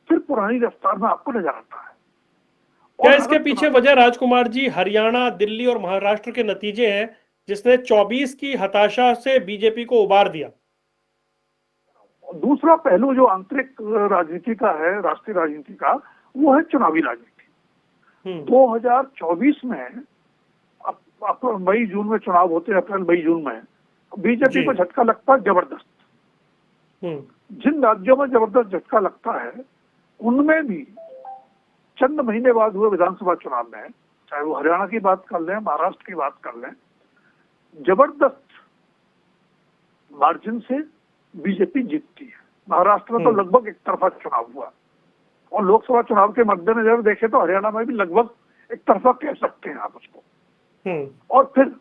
फिर पुरानी रफ्तार में आपको नजर आता है। क्या इसके पीछे वजह राजकुमार जी हरियाणा, दिल्ली और महाराष्ट्र के नतीजे हैं जिसने 24 की हताशा से बीजेपी को उबार दिया? दूसरा पहलू जो आंतरिक राजनीति का है, राष्ट्रीय राजनीति का, वो है चुनावी राजनीति। 2024 में मई जून में चुनाव होते हैं, अप्रैल मई जून में बीजेपी को झटका लगता है जबरदस्त। जिन राज्यों में जबरदस्त झटका लगता है उनमें भी चंद महीने बाद हुए विधानसभा चुनाव में, चाहे वो हरियाणा की बात कर लें, महाराष्ट्र की बात कर लें, जबरदस्त मार्जिन से बीजेपी जीतती है। महाराष्ट्र में तो लगभग एक तरफा चुनाव हुआ, और लोकसभा चुनाव के मद्देनजर देखें तो हरियाणा में भी लगभग एक तरफा कह सकते हैं आप उसको। और फिर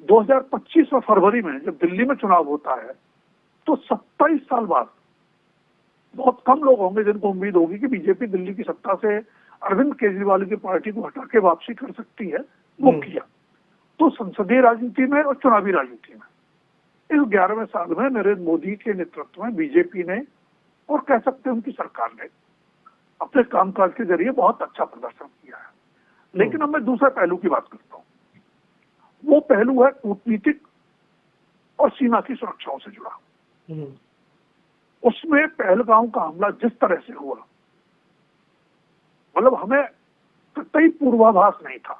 2025 में फरवरी में जब दिल्ली में चुनाव होता है तो 27 साल बाद बहुत कम लोग होंगे जिनको उम्मीद होगी कि बीजेपी दिल्ली की सत्ता से अरविंद केजरीवाल की पार्टी को हटा के वापसी कर सकती है, वो किया। तो संसदीय राजनीति में और चुनावी राजनीति में इस 11वें साल में नरेंद्र मोदी के नेतृत्व में बीजेपी ने, और कह सकते हैं उनकी सरकार ने, अपने कामकाज के जरिए बहुत अच्छा प्रदर्शन किया है। लेकिन अब मैं दूसरे पहलू की बात करता हूँ। वो पहलू है कूटनीतिक और सीमा की सुरक्षाओं से जुड़ा। उसमें पहलगांव का हमला जिस तरह से हुआ, मतलब हमें कतई पूर्वाभास नहीं था।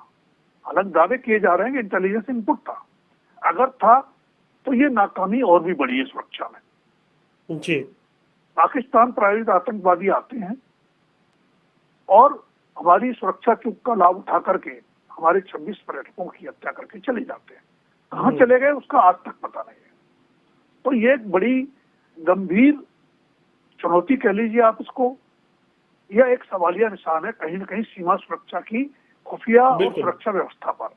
हालांकि दावे किए जा रहे हैं कि इंटेलिजेंस इनपुट था, अगर था तो ये नाकामी और भी बड़ी है सुरक्षा में। जी, पाकिस्तान प्रायोजित आतंकवादी आते हैं और हमारी सुरक्षा चूक का लाभ उठा करके हमारे 26 पर्यटकों की हत्या करके चले जाते हैं। कहाँ चले गए उसका आज तक पता नहीं है। तो ये एक बड़ी गंभीर चुनौती कह लीजिए आप इसको, यह एक सवालिया निशान है कहीं न कहीं सीमा सुरक्षा की खुफिया और सुरक्षा व्यवस्था पर।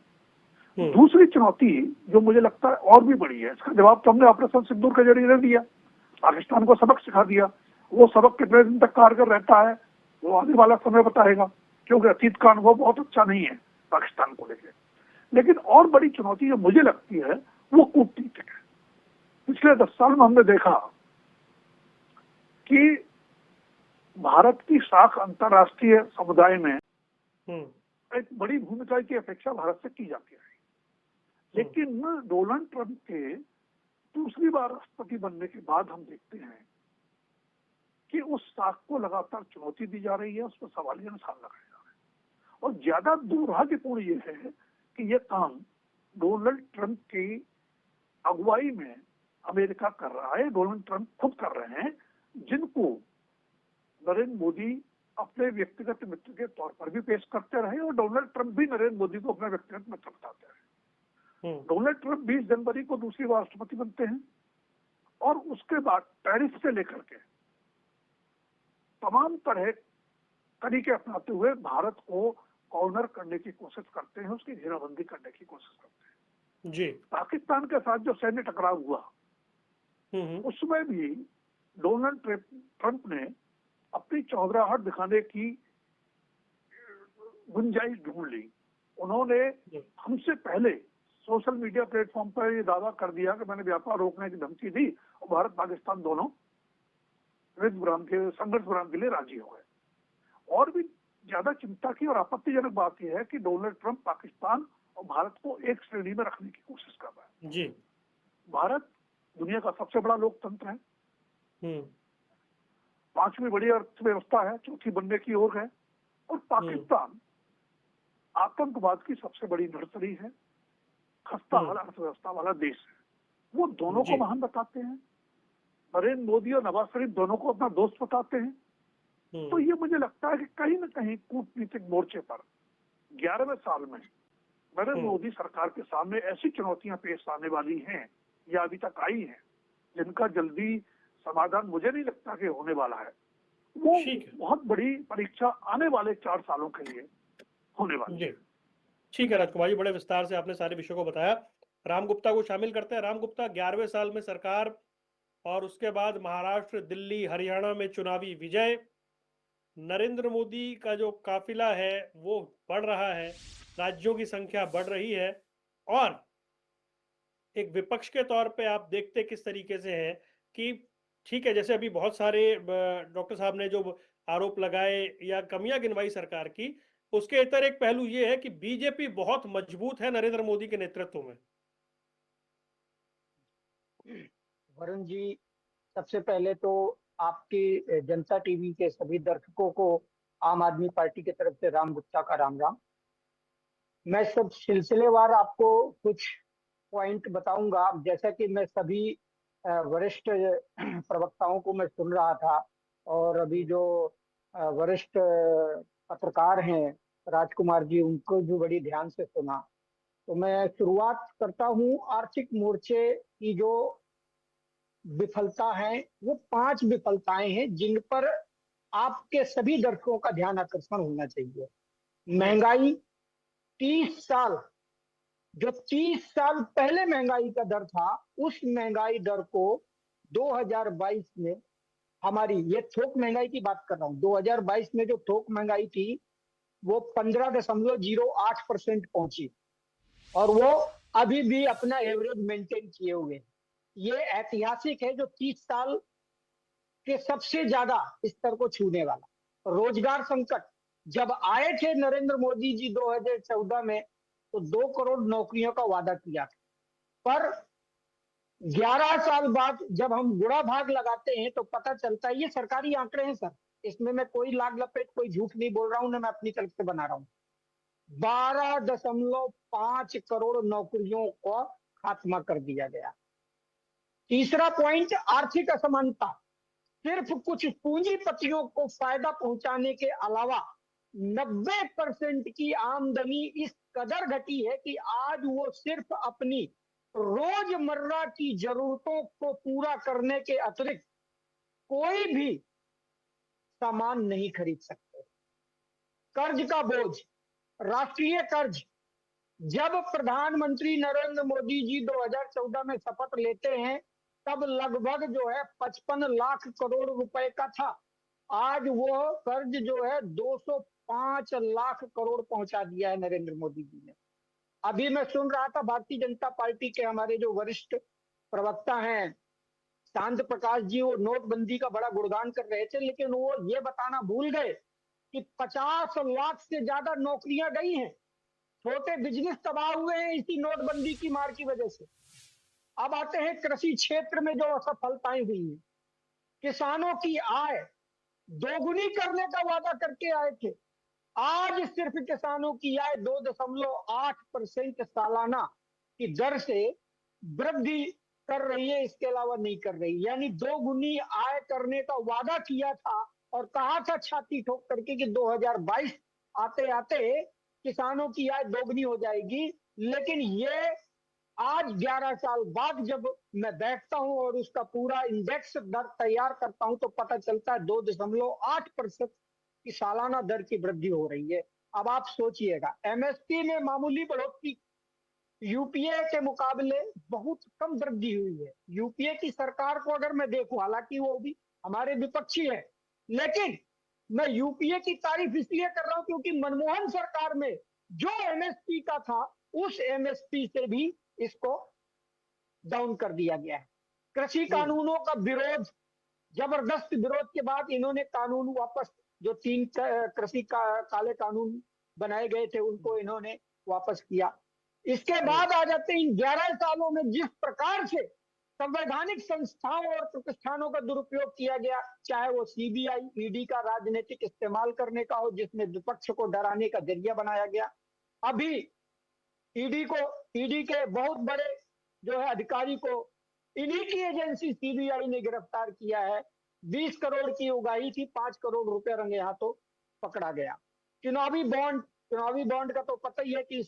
दूसरी चुनौती जो मुझे लगता है और भी बड़ी है, इसका जवाब तो हमने ऑपरेशन सिंदूर के जरिए दे दिया, पाकिस्तान को सबक सिखा दिया। वो सबक कितने दिन तक कारगर रहता है वो आने वाला समय बताएगा, क्योंकि अतीत का अनुभव बहुत अच्छा नहीं है पाकिस्तान को लेकर। लेकिन और बड़ी चुनौती जो मुझे लगती है वो कूटनीतिक है। पिछले 10 साल में हमने देखा कि भारत की साख अंतर्राष्ट्रीय समुदाय में एक बड़ी भूमिका की अपेक्षा भारत से की जाती है। लेकिन डोनाल्ड ट्रंप के दूसरी बार राष्ट्रपति बनने के बाद हम देखते हैं कि उस साख को लगातार चुनौती दी जा रही है, उस पर सवालिया निशान लगाए जा रहे हैं। और ज्यादा दुर्भाग्यपूर्ण ये है कि यह काम डोनाल्ड ट्रंप की अगुवाई में अमेरिका कर रहा है। डोनाल्ड ट्रंप खुद कर रहे हैं, जिनको नरेंद्र मोदी अपने व्यक्तिगत मित्र के तौर पर भी पेश करते रहे और डोनाल्ड ट्रंप भी नरेंद्र मोदी को अपना व्यक्तिगत मित्र बताते रहे। डोनाल्ड ट्रंप 20 जनवरी को दूसरी बार राष्ट्रपति बनते हैं और उसके बाद टैरिफ से लेकर के तमाम तरह तरीके अपनाते हुए भारत को कॉर्नर करने की कोशिश करते हैं, उसकी घेराबंदी करने की कोशिश करते हैं। जी, पाकिस्तान के साथ जो सैन्य टकराव हुआ उसमें भी डोनाल्ड ट्रंप ने अपनी चौधराहट दिखाने की गुंजाइश ढूंढ ली। उन्होंने हमसे पहले सोशल मीडिया प्लेटफॉर्म पर ये दावा कर दिया कि मैंने व्यापार रोकने की धमकी दी और भारत पाकिस्तान दोनों संघर्ष विराम के लिए राजी हो गए। और भी ज्यादा चिंता की और आपत्तिजनक बात यह है कि डोनाल्ड ट्रंप पाकिस्तान और भारत को एक श्रेणी में रखने की कोशिश कर रहा है। जी, भारत दुनिया का सबसे बड़ा लोकतंत्र है, 5वीं बड़ी अर्थव्यवस्था है, 4थी बनने की ओर है, और पाकिस्तान आतंकवाद की सबसे बड़ी नर्सरी है, खस्ता हाल अर्थव्यवस्था वाला देश है। वो दोनों को महान बताते हैं, नरेंद्र मोदी और नवाज शरीफ दोनों को अपना दोस्त बताते हैं। तो ये मुझे लगता है कि कहीं न कहीं कूटनीतिक मोर्चे पर 11वें साल में नरेंद्र मोदी सरकार के सामने ऐसी चुनौतियां पेश आने वाली हैं या अभी तक आई हैं जिनका जल्दी समाधान मुझे नहीं लगता कि होने वाला है। वो बहुत बड़ी परीक्षा आने वाले 4 सालों के लिए होने वाली है। ठीक है राजकुमार जी, बड़े विस्तार से आपने सारे विषयों को बताया। राम गुप्ता को शामिल करते हैं। राम गुप्ता, 11वें साल में सरकार और उसके बाद महाराष्ट्र, दिल्ली, हरियाणा में चुनावी विजय, नरेंद्र मोदी का जो काफिला है वो बढ़ रहा है, राज्यों की संख्या बढ़ रही है, और एक विपक्ष के तौर पे आप देखते किस तरीके से है कि ठीक है, जैसे अभी बहुत सारे डॉक्टर साहब ने जो आरोप लगाए या कमियां गिनवाई सरकार की, उसके इतर एक पहलू ये है कि बीजेपी बहुत मजबूत है नरेंद्र मोदी के नेतृत्व में। वरुण जी, सबसे पहले तो आपकी जनता टीवी के सभी दर्शकों को आम आदमी पार्टी की तरफ से राम गुप्ता का राम राम। मैं सब सिलसिलेवार आपको कुछ पॉइंट बताऊंगा। जैसा कि मैं सभी वरिष्ठ प्रवक्ताओं को मैं सुन रहा था, और अभी जो वरिष्ठ पत्रकार हैं राजकुमार जी, उनको भी बड़ी ध्यान से सुना। तो मैं शुरुआत करता हूं। आर्थिक मोर्चे की जो विफलता है, वो 5 विफलताएं हैं जिन पर आपके सभी दर्शकों का ध्यान आकर्षण होना चाहिए। महंगाई, 30 साल, जो 30 साल पहले महंगाई का दर था, उस महंगाई दर को 2022 में, हमारी ये थोक महंगाई की बात कर रहा हूं, 2022 में जो थोक महंगाई थी वो 15.08% पहुंची, और वो अभी भी अपना एवरेज मेंटेन किए हुए। ये ऐतिहासिक है, जो 30 साल के सबसे ज्यादा स्तर को छूने वाला। रोजगार संकट, जब आए थे नरेंद्र मोदी जी 2014 में, तो 2 करोड़ नौकरियों का वादा किया था, पर 11 साल बाद जब हम गुणा भाग लगाते हैं तो पता चलता है, ये सरकारी आंकड़े हैं सर, इसमें मैं कोई लाग लपेट कोई झूठ नहीं बोल रहा हूं, ना मैं अपनी तरफ से बना रहा हूं। 12.5 करोड़ नौकरियों को खात्मा कर दिया गया। तीसरा पॉइंट, आर्थिक असमानता। सिर्फ कुछ पूंजीपतियों को फायदा पहुंचाने के अलावा 90% की आमदनी इस कदर घटी है कि आज वो सिर्फ अपनी रोजमर्रा की जरूरतों को पूरा करने के अतिरिक्त कोई भी सामान नहीं खरीद सकते। कर्ज का बोझ, राष्ट्रीय कर्ज, जब प्रधानमंत्री नरेंद्र मोदी जी 2014 में शपथ लेते हैं, तब लगभग जो है 55 लाख करोड़ रुपए का था। आज वो कर्ज जो है 205 लाख करोड़ पहुंचा दिया है नरेंद्र मोदी जी ने। अभी मैं सुन रहा था, भारतीय जनता पार्टी के हमारे जो वरिष्ठ प्रवक्ता हैं शांत प्रकाश जी, वो नोटबंदी का बड़ा गुणगान कर रहे थे, लेकिन वो ये बताना भूल गए कि 50 लाख से ज्यादा नौकरियां गई हैं। छोटे बिजनेस तबाह हुए हैं इसी नोटबंदी की मार की वजह से। अब आते हैं कृषि क्षेत्र में जो असफलताएं हुई हैं। किसानों की आय दोगुनी करने का वादा करके आए थे, आज सिर्फ किसानों की आय 2.8% सालाना की दर से वृद्धि कर रही है, इसके अलावा नहीं कर रही। यानी दोगुनी आय करने का वादा किया था और कहा था छाती ठोक करके कि 2022 आते आते किसानों की आय दोगुनी हो जाएगी। लेकिन ये आज 11 साल बाद जब मैं बैठता हूं और उसका पूरा इंडेक्स दर तैयार करता हूं, तो पता चलता है 2.8% की सालाना दर की वृद्धि हो रही है। अब आप सोचिएगा, एमएसपी में मामूली बढ़ोतरी, यूपीए के मुकाबले बहुत कम वृद्धि हुई है। यूपीए की सरकार को अगर मैं देखूं, हालांकि वो भी हमारे विपक्षी है, लेकिन मैं यूपीए की तारीफ इसलिए कर रहा हूं क्योंकि मनमोहन सरकार में जो एमएसपी का था, उस एमएसपी से भी इसको डाउन कर दिया गया है। कृषि कानूनों का विरोध, जबरदस्त विरोध के बाद इन्होंने कानून वापस, जो 3 कृषि काले कानून बनाए गए थे, उनको इन्होंने वापस किया। इसके बाद आ जाते हैं इन 11 सालों में जिस प्रकार से संवैधानिक संस्थाओं और प्रतिष्ठानों का दुरुपयोग किया गया, चाहे वो सीबीआई, ईडी का राजनीतिक इस्तेमाल करने का हो, जिसमें विपक्ष को डराने का जरिया बनाया गया। अभी ईडी के बहुत बड़े जो है अधिकारी को इन्हीं की एजेंसी सीबीआई ने गिरफ्तार किया है। 20 करोड़ की उगाही थी, 5 करोड़ रुपए रंगे हाथों पकड़ा गया। चुनावी बॉन्ड का तो पता ही है कि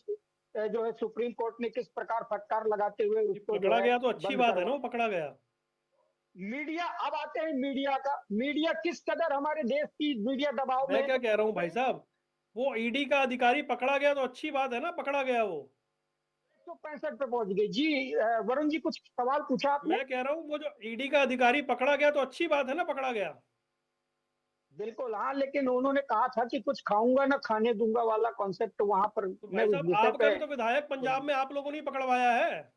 जो है सुप्रीम कोर्ट ने किस प्रकार फटकार लगाते हुए उसको पकड़ा गया, तो अच्छी बात है ना, वो पकड़ा गया। मीडिया, अब आते हैं मीडिया का। मीडिया किस कदर हमारे देश की मीडिया दबाव में। मैं क्या कह रहा हूँ भाई साहब, वो ईडी का अधिकारी पकड़ा गया तो अच्छी बात है ना, पकड़ा गया वो 165 पे पहुंच गई जी। वरुण जी कुछ सवाल पूछा आपने? मैं कह रहा हूँ वो जो ईडी का अधिकारी पकड़ा गया तो अच्छी बात है ना, पकड़ा गया। बिल्कुल हाँ, लेकिन उन्होंने कहा था कि कुछ खाऊंगा ना खाने दूंगा वाला कॉन्सेप्ट वहां पर। तो मैं भाई उस साहब, विषय आपका पे, भी तो विधायक पंजाब में आप लोगों ने पकड़वाया है।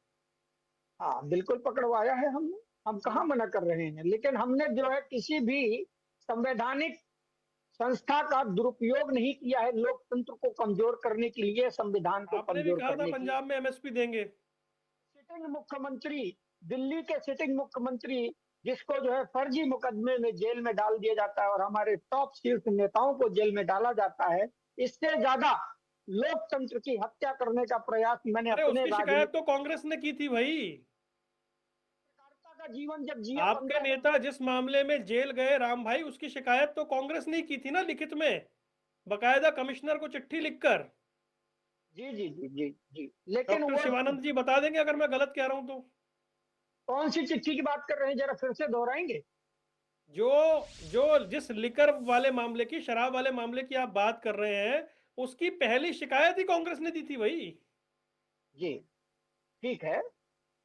हाँ बिल्कुल पकड़वाया है हमने, हम कहाँ मना कर रहे हैं। लेकिन हमने जो है किसी भी संवैधानिक संस्था का दुरुपयोग नहीं किया है लोकतंत्र को कमजोर करने के लिए, संविधान को आपने भी कमजोर कहा था करने के लिए। पंजाब में एमएसपी देंगे। सिटिंग मुख्यमंत्री, दिल्ली के सिटिंग मुख्यमंत्री जिसको जो है फर्जी मुकदमे में जेल में डाल दिया जाता है और हमारे टॉप शीर्ष नेताओं को जेल में डाला जाता है, इससे ज्यादा लोकतंत्र की हत्या करने का प्रयास मैंने अरे अपने उसकी शिकायत राजनीतिक तो कांग्रेस ने की थी भाई। का जीवन जब जिया आपके 15 नेता जिस मामले में जेल गए राम भाई, उसकी शिकायत तो कांग्रेस ने की थी ना, लिखित में, बकायदा कमिश्नर को चिट्ठी लिखकर। जी जी जी जी जी, लेकिन डॉक्टर वो शिवानंद जी बता देंगे अगर मैं गलत कह रहा हूं तो। कौन सी चिट्ठी की बात कर रहे हैं, जरा फिर से दोहराएंगे? जो जो जिस लिकर वाले मामले की, शराब वाले मामले की आप बात कर रहे हैं, उसकी पहली शिकायत ही कांग्रेस ने दी थी भाई। जी ठीक है,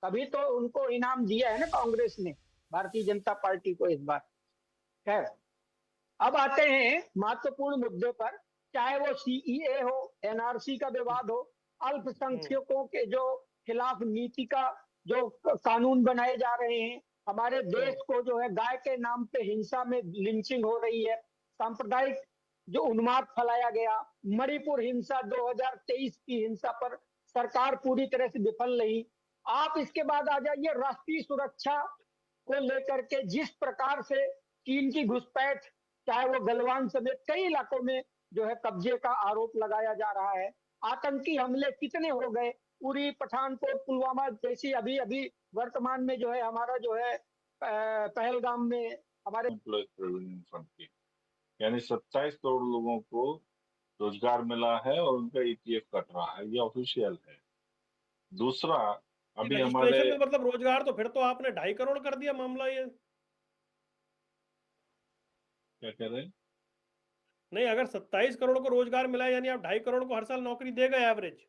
तभी तो उनको इनाम दिया है ना कांग्रेस ने, भारतीय जनता पार्टी को इस बार। खैर, अब आते हैं महत्वपूर्ण मुद्दे पर, चाहे वो सीईए हो, एनआरसी का विवाद हो, अल्पसंख्यकों के जो खिलाफ नीति का जो कानून बनाए जा रहे हैं, हमारे देश को जो है गाय के नाम पे हिंसा में लिंचिंग हो रही है, सांप्रदायिक जो उन्माद फैलाया गया, मणिपुर हिंसा 2023 की हिंसा पर सरकार पूरी तरह से विफल रही। आप इसके बाद आ जाइए राष्ट्रीय सुरक्षा को लेकर के, जिस प्रकार से चीन की घुसपैठ, चाहे वो गलवान समेत कई इलाकों में जो है कब्जे का आरोप लगाया जा रहा है, आतंकी हमले कितने हो गए, उरी, पठानकोट, पुलवामा जैसी, अभी अभी वर्तमान में जो है हमारा जो है पहलगाम में हमारे एम्प्लॉयज प्रोविडेंट फंड की, यानी 27 करोड़ लोगों को रोजगार मिला है और उनका ईपीएफ कट रहा है, ये ऑफिशियल है। दूसरा, अभी हमारे रजिस्ट्रेशन में मतलब रोजगार, तो फिर तो आपने 2.5 करोड़ कर दिया मामला ये। क्या कह रहे हैं? नहीं, अगर 27 करोड़ को रोजगार मिला है, यानी आप 2.5 करोड़ को हर साल नौकरी दे गए एवरेज।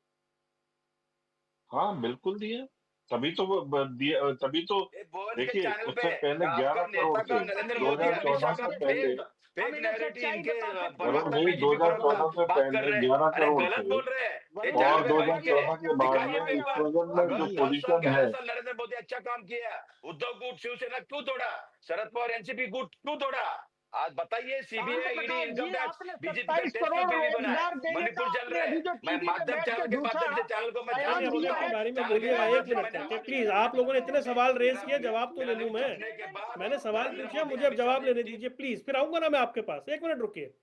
हाँ बिल्कुल दिया, तभी तो दिया, तभी तो बोल के देखिए चैनल पे उससे पहले आपका 11 करोड़ नेता का थे नरेंद्र मोदी अमित 2014 शाह का से पहले। फेक नैरेटिव इनके वरुण समर्थन भाई में बीजेपी पर 2014 से बात कर पहले रहे हैं। 11 अरे करोड़ गलत थे बोल रहे हैं, ये और चैनल पे बैठ के 2014 के बाद दिखाइए में एक इस बार। वजन में जो अगर 10 साल पोजीशन 11 है, साल नरेंद्र मोदी अच्छा काम किया, उद्धव गुट शिवसेना क्यों तोड़ा, शरद पवार एनसीपी गुट क्यों तोड़ा? आज बताइए, सीबीआई, ईडी, प्रकाश इनकम जी, टैक्स, आपने बीजेपी का 27 टेस्ट करोड़ ट्यूब भी बना है, रोजगार देने का मणिपुर चल आपने रहा अभी है। जो मैं टीवी पे माध्यम बैठ के चैनल के झूठा माध्यम से चैनल को मैं ध्यान बयान नहीं, से अब दिया उसके बोलता हूँ, है, बारे में चैनल के बोलिएगा, माध्यम एक से मिनट मैंने करके आवाज प्लीज। उठाई। आप लोगों ने इतने सवाल रेस किए, जवाब तो ले लूं मैं। छपने के बाद मैंने सवाल नरेंद्र पूछा, मोदी मुझे अब अमित शाह जवाब ने लेने दीजिए प्लीज, फिर आऊंगा ना मैं आपके पास। एक मिनट रुकिए,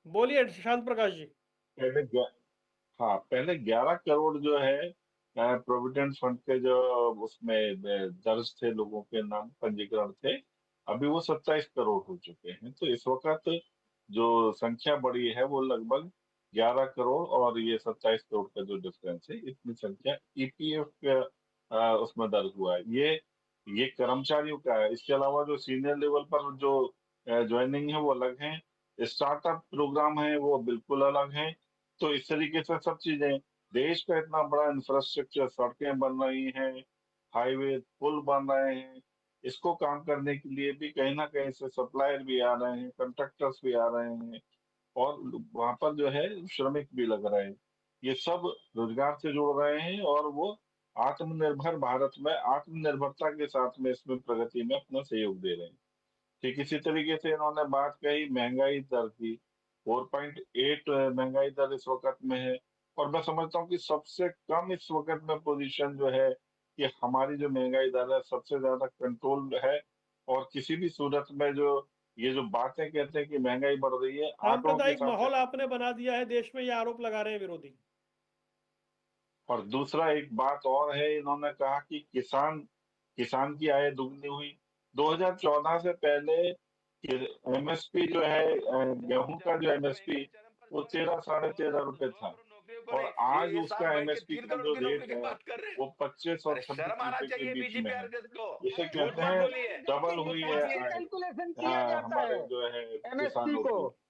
बोलिए शांत प्रकाश जी। पहले हाँ पहले 11 करोड़ जो है प्रोविडेंट फंड के जो उसमें दर्ज थे, लोगों के नाम पंजीकरण थे, अभी वो 27 करोड़ हो चुके हैं। तो इस वक्त जो संख्या बढ़ी है वो लगभग 11 करोड़ और ये 27 करोड़ का जो डिफरेंस है, इतनी संख्या ईपीएफ के उसमें दर्ज हुआ है। ये कर्मचारियों का है। इसके अलावा जो सीनियर लेवल पर जो ज्वाइनिंग है वो अलग है, स्टार्टअप प्रोग्राम है वो बिल्कुल अलग है। तो इस तरीके से सब चीजें, देश का इतना बड़ा इंफ्रास्ट्रक्चर, सड़कें बन रही हैं, हाईवे पुल बन रहे हैं, इसको काम करने के लिए भी कहीं ना कहीं से सप्लायर भी आ रहे हैं, कंट्रैक्टर्स भी आ रहे हैं, और वहां पर जो है श्रमिक भी लग रहे हैं। ये सब रोजगार से जुड़ रहे हैं और वो आत्मनिर्भर भारत में आत्मनिर्भरता के साथ में इसमें प्रगति में अपना सहयोग दे रहे हैं। ठीक इसी तरीके से इन्होंने बात कही महंगाई दर की। 4.8 महंगाई दर इस वक्त में है, और मैं समझता हूँ कि सबसे कम इस वक्त में पोजीशन जो है कि हमारी जो महंगाई दर है सबसे ज्यादा कंट्रोल है। और किसी भी सूरत में जो ये जो बातें कहते हैं कि महंगाई बढ़ रही है, आंकड़ों के सांप्रदायिक हिसाब से। माहौल आपने बना दिया है देश में, ये आरोप लगा रहे हैं विरोधी। और दूसरा एक बात और है, इन्होंने कहा कि किसान की आय दुगनी हुई। 2014 से पहले एमएसपी जो है गेहूं का जो एमएसपी वो 13-13.5 रुपए था, और आज ये साल उसका बैठ के एमएसपी 3 का करोड़ जो की नौकरी रेट की है बात कर रहे हैं। वो 25 और अरे 26 शर्म आना रुपए के चाहिए बीच में बीजेपी है। आरजेडी को, इसे झूठ कहते मत हैं बोलिए। डबल हुई है कैलकुलेशन किया जाता हमारे है जो है एमएसपी किसानों को। की।